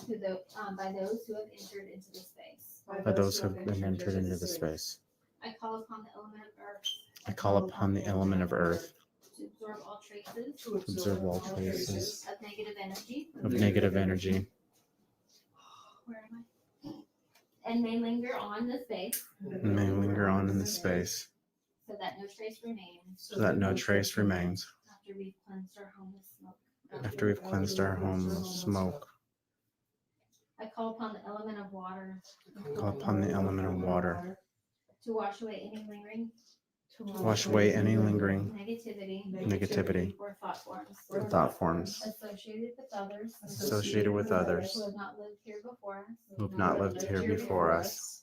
to the, by those who have entered into this space. by those who have been entered into the space. I call upon the element of earth I call upon the element of earth to absorb all traces to observe all traces of negative energy where am I? And may linger on the space and may linger on in the space so that no trace remains so that no trace remains after we've cleansed our home with smoke. after we've cleansed our home with smoke. I call upon the element of water Call upon the element of water to wash away any lingering wash away any lingering negativity or thought forms associated with others who have not lived here before us, who have not lived here before us,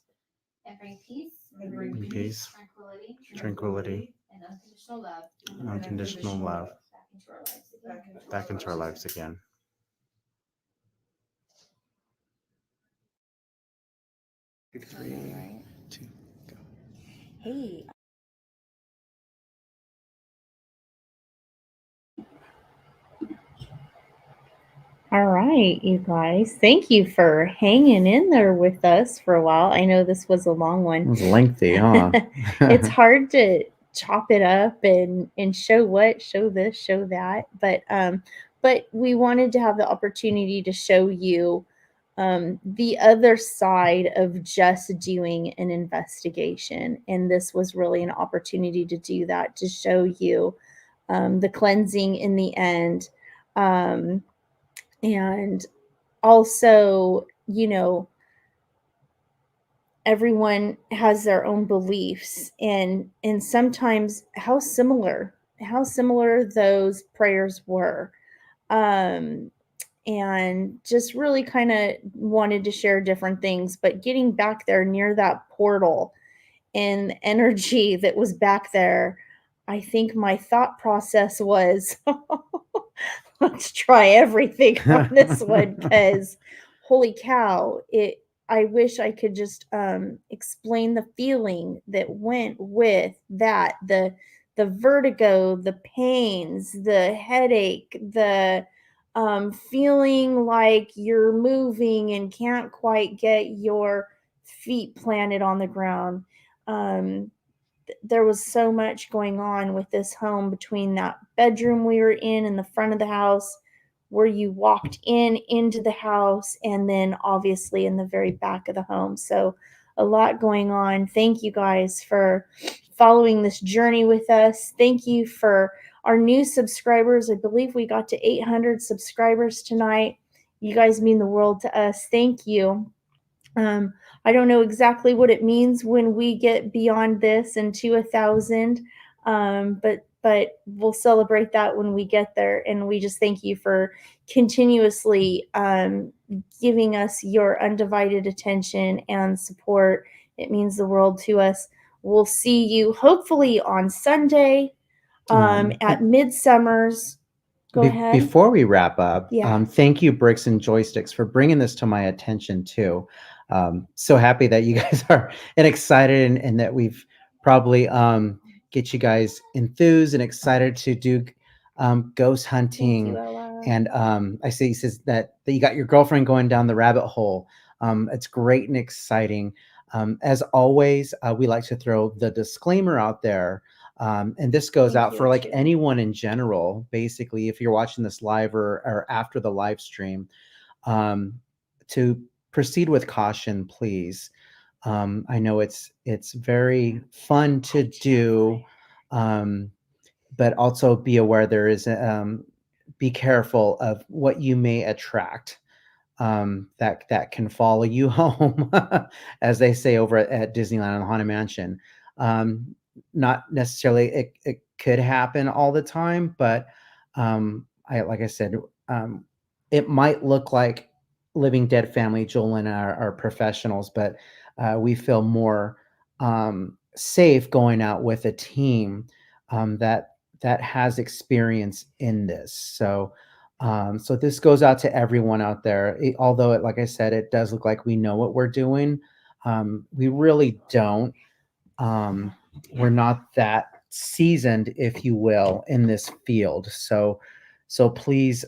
and bring peace, and peace, tranquility, tranquility, and unconditional love back into our lives again. Three, two, go. Hey. All right, you guys. Thank you for hanging in there with us for a while. I know this was a long It one. was lengthy, huh? It's hard to chop it up and show this, show that. But we wanted to have the opportunity to show you the other side of just doing an investigation. And this was really an opportunity to do that, to show you the cleansing in the end. And also, everyone has their own beliefs, and sometimes how similar those prayers were. And just really kind of wanted to share different things, but getting back there near that portal and the energy that was back there, I think my thought process was let's try everything on this one, because holy cow, I wish I could just explain the feeling that went with that, the vertigo, the pains, the headache, the feeling like you're moving and can't quite get your feet planted on the ground. There was so much going on with this home, between that bedroom we were in the front of the house, where you walked into the house, and then obviously in the very back of the home. So a lot going on. Thank you guys for following this journey with us. Thank you for our new subscribers. I believe we got to 800 subscribers tonight. You guys mean the world to us. Thank you. I don't know exactly what it means when we get beyond this and to 1,000, but we'll celebrate that when we get there. And we just thank you for continuously giving us your undivided attention and support. It means the world to us. We'll see you hopefully on Sunday at Midsummer's. Go ahead. Before we wrap up, Yeah. Thank you, Bricks and Joysticks, for bringing this to my attention too. So happy that you guys are excited, and that we've probably get you guys enthused and excited to do ghost hunting. Thank you, Ella. And I see he says that you got your girlfriend going down the rabbit hole. It's great and exciting. As always, we like to throw the disclaimer out there. And this goes Thank out you, for like too. anyone in general. Basically, if you're watching this live or after the live stream, to proceed with caution, please. I know it's very fun to do, but also be aware there is be careful of what you may attract. That can follow you home, as they say over at Disneyland and the Haunted Mansion. Not necessarily it could happen all the time, but like I said, it might look like living dead family. Joel and I are professionals, but we feel more safe going out with a team that has experience in this. So this goes out to everyone out there. Although, like I said, it does look like we know what we're doing. We really don't. We're not that seasoned, if you will, in this field. So please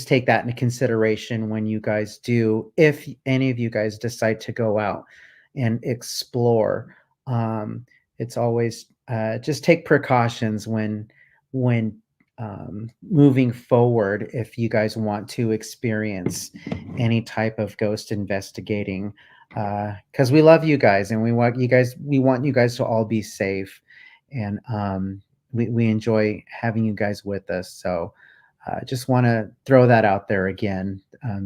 take that into consideration when you guys do, if any of you guys decide to go out and explore. It's always just take precautions when moving forward if you guys want to experience any type of ghost investigating, because we love you guys and we want you guys to all be safe, and we enjoy having you guys with us. So just want to throw that out there again,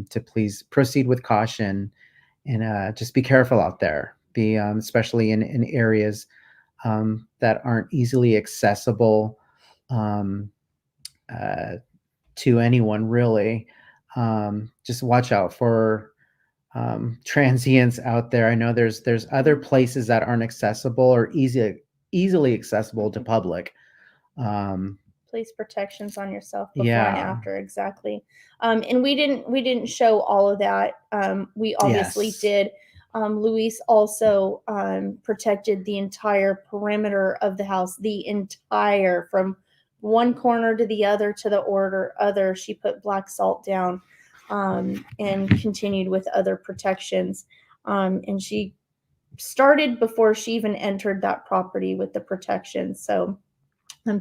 to please proceed with caution, and just be careful out there. Be especially in areas that aren't easily accessible to anyone, really. Just watch out for transients out there. I know there's other places that aren't accessible or easily accessible to public. Place protections on yourself before and Yeah. after, exactly. And we didn't show all of that. We obviously Yes. did. Luis also protected the entire perimeter of the house, the entire, from one corner to the other to the other. She put black salt down, and continued with other protections. And she started before she even entered that property with the protection. So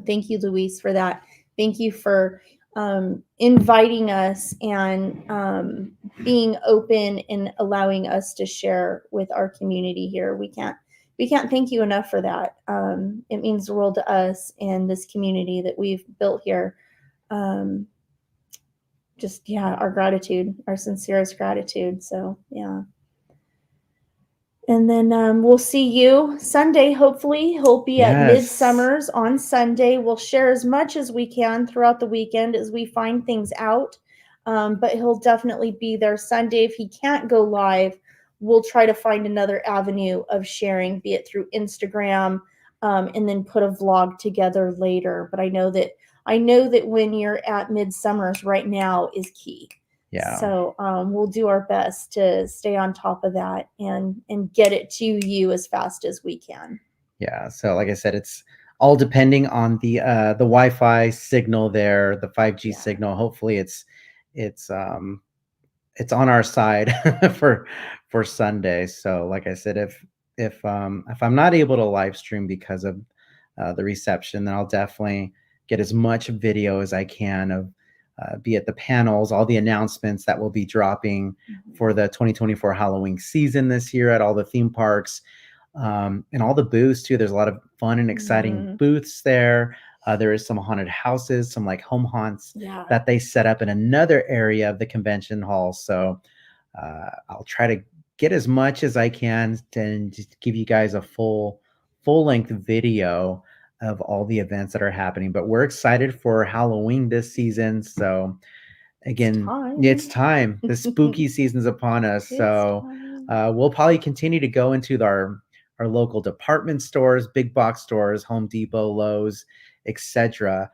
thank you, Louise, for that. Thank you for inviting us and being open and allowing us to share with our community here. We can't thank you enough for that. It means the world to us and this community that we've built here. Just, yeah, our gratitude, our sincerest gratitude. So, yeah. And then we'll see you Sunday. Hopefully, he'll be at Yes. Midsummer's on Sunday. We'll share as much as we can throughout the weekend as we find things out. But he'll definitely be there Sunday. If he can't go live, we'll try to find another avenue of sharing, be it through Instagram, and then put a vlog together later. But I know that when you're at Midsummer's right now is key. Yeah. So we'll do our best to stay on top of that and get it to you as fast as we can. Yeah. So like I said, it's all depending on the Wi-Fi signal there, the 5G Yeah. signal. Hopefully it's on our side for Sunday. So like I said, if I'm not able to live stream because of the reception, then I'll definitely get as much video as I can of be it the panels, all the announcements that will be dropping for the 2024 Halloween season this year at all the theme parks, and all the booths too. There's a lot of fun and exciting booths there. There is some haunted houses, some like home haunts that they set up in another area of the convention hall. So I'll try to get as much as I can and just give you guys a full length video of all the events that are happening. But we're excited for Halloween this season. So again, it's time. The spooky season's upon us. So we'll probably continue to go into our local department stores, big box stores, Home Depot, Lowe's, etc.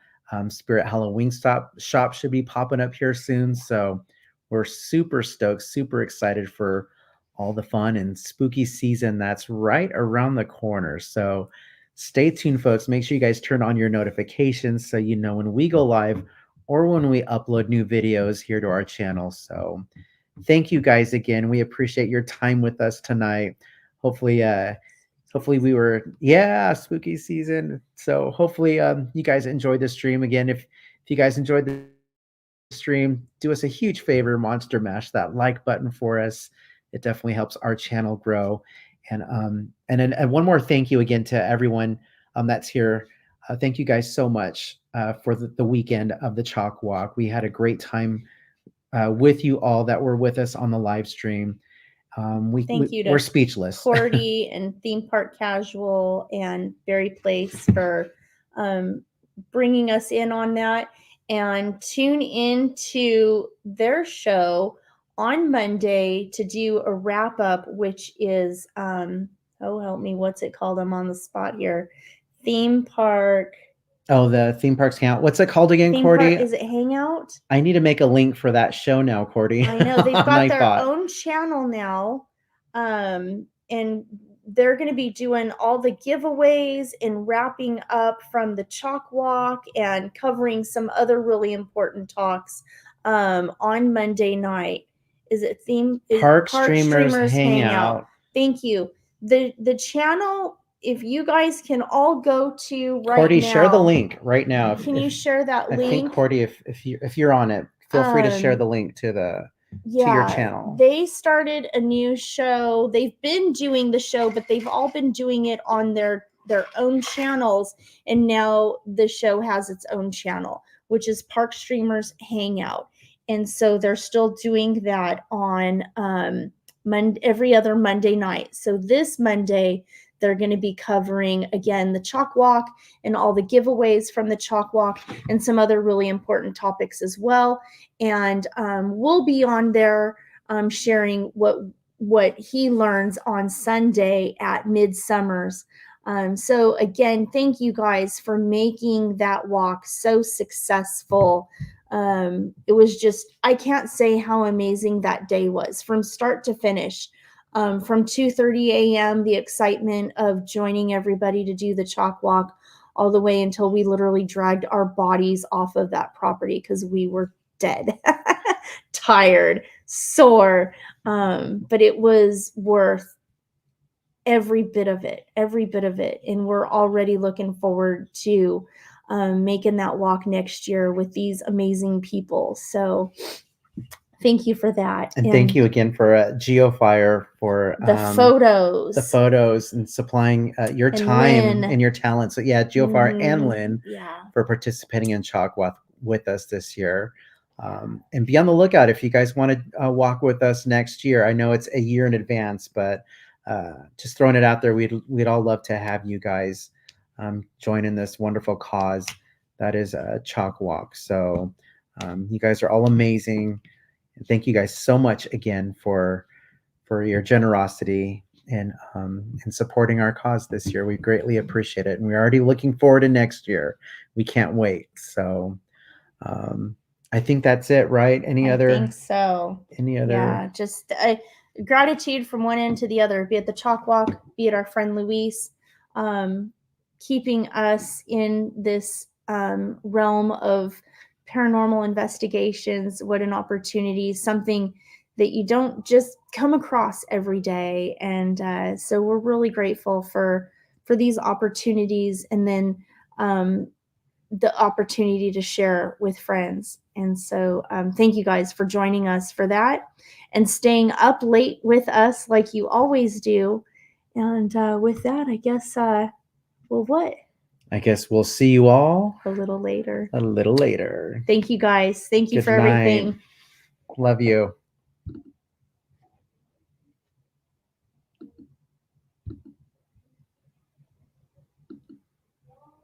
Spirit Halloween shop should be popping up here soon. So we're super stoked, super excited for all the fun and spooky season that's right around the corner. So stay tuned, folks. Make sure you guys turn on your notifications so you know when we go live or when we upload new videos here to our channel. So thank you guys again. We appreciate your time with us tonight. Hopefully we were, spooky season. So hopefully you guys enjoyed the stream. Again, if you guys enjoyed the stream, do us a huge favor, monster mash that like button for us. It definitely helps our channel grow. And one more thank you again to everyone that's here. Thank you guys so much for the weekend of the Chalk Walk. We had a great time with you all that were with us on the live stream. We're speechless. Cordy and Theme Park Casual and Berry Place for bringing us in on that. and tune into their show on Monday to do a wrap up, which is, oh, help me, what's it called? I'm on the spot here. Theme park. Oh, the theme parks hangout. What's it called again, Cordy? Is it Hangout? I need to make a link for that show now, Cordy. I know they've got their Nightbot. own channel now, and they're going to be doing all the giveaways and wrapping up from the chalk walk and covering some other really important talks on Monday night. Is it Park Streamers Hangout? Thank you. The channel. If you guys can all go to right Cordy, now, share the link right now. Can you share that I link? think Cordy, if you're on it, feel free to share the link to to your channel. They started a new show. They've been doing the show, but they've all been doing it on their own channels, and now the show has its own channel, which is Park Streamers Hangout. And so they're still doing that on every other Monday night. So this Monday they're going to be covering, again, the chalk walk and all the giveaways from the chalk walk and some other really important topics as well. And we'll be on there sharing what he learns on Sunday at Midsummers. So again, thank you guys for making that walk so successful. It was just, I can't say how amazing that day was from start to finish. From 2:30 a.m., the excitement of joining everybody to do the chalk walk all the way until we literally dragged our bodies off of that property because we were dead, tired, sore. But it was worth every bit of it. And we're already looking forward to making that walk next year with these amazing people. So thank you for that. And thank you again for GeoFire for the photos and supplying your time Lynn. And your talent. So yeah, GeoFire and Lynn Yeah. for participating in Chalk Walk with us this year. And be on the lookout if you guys want to walk with us next year. I know it's a year in advance, but just throwing it out there, we'd all love to have you guys join in this wonderful cause that is a Chalk Walk. So you guys are all amazing. Thank you guys so much again for your generosity and supporting our cause this year. We greatly appreciate it, and we're already looking forward to next year. We can't wait. So I think that's it, right? I think so. Any other? Yeah, just gratitude from one end to the other. Be it the chalk walk, be it our friend Louise, keeping us in this realm of paranormal investigations. What an opportunity, something that you don't just come across every day. And so we're really grateful for these opportunities, and then the opportunity to share with friends. And so thank you guys for joining us for that and staying up late with us like you always do. And with that, I guess, I guess we'll see you all a little later. A little later. Thank you guys. Thank you Good for everything. night. Love you.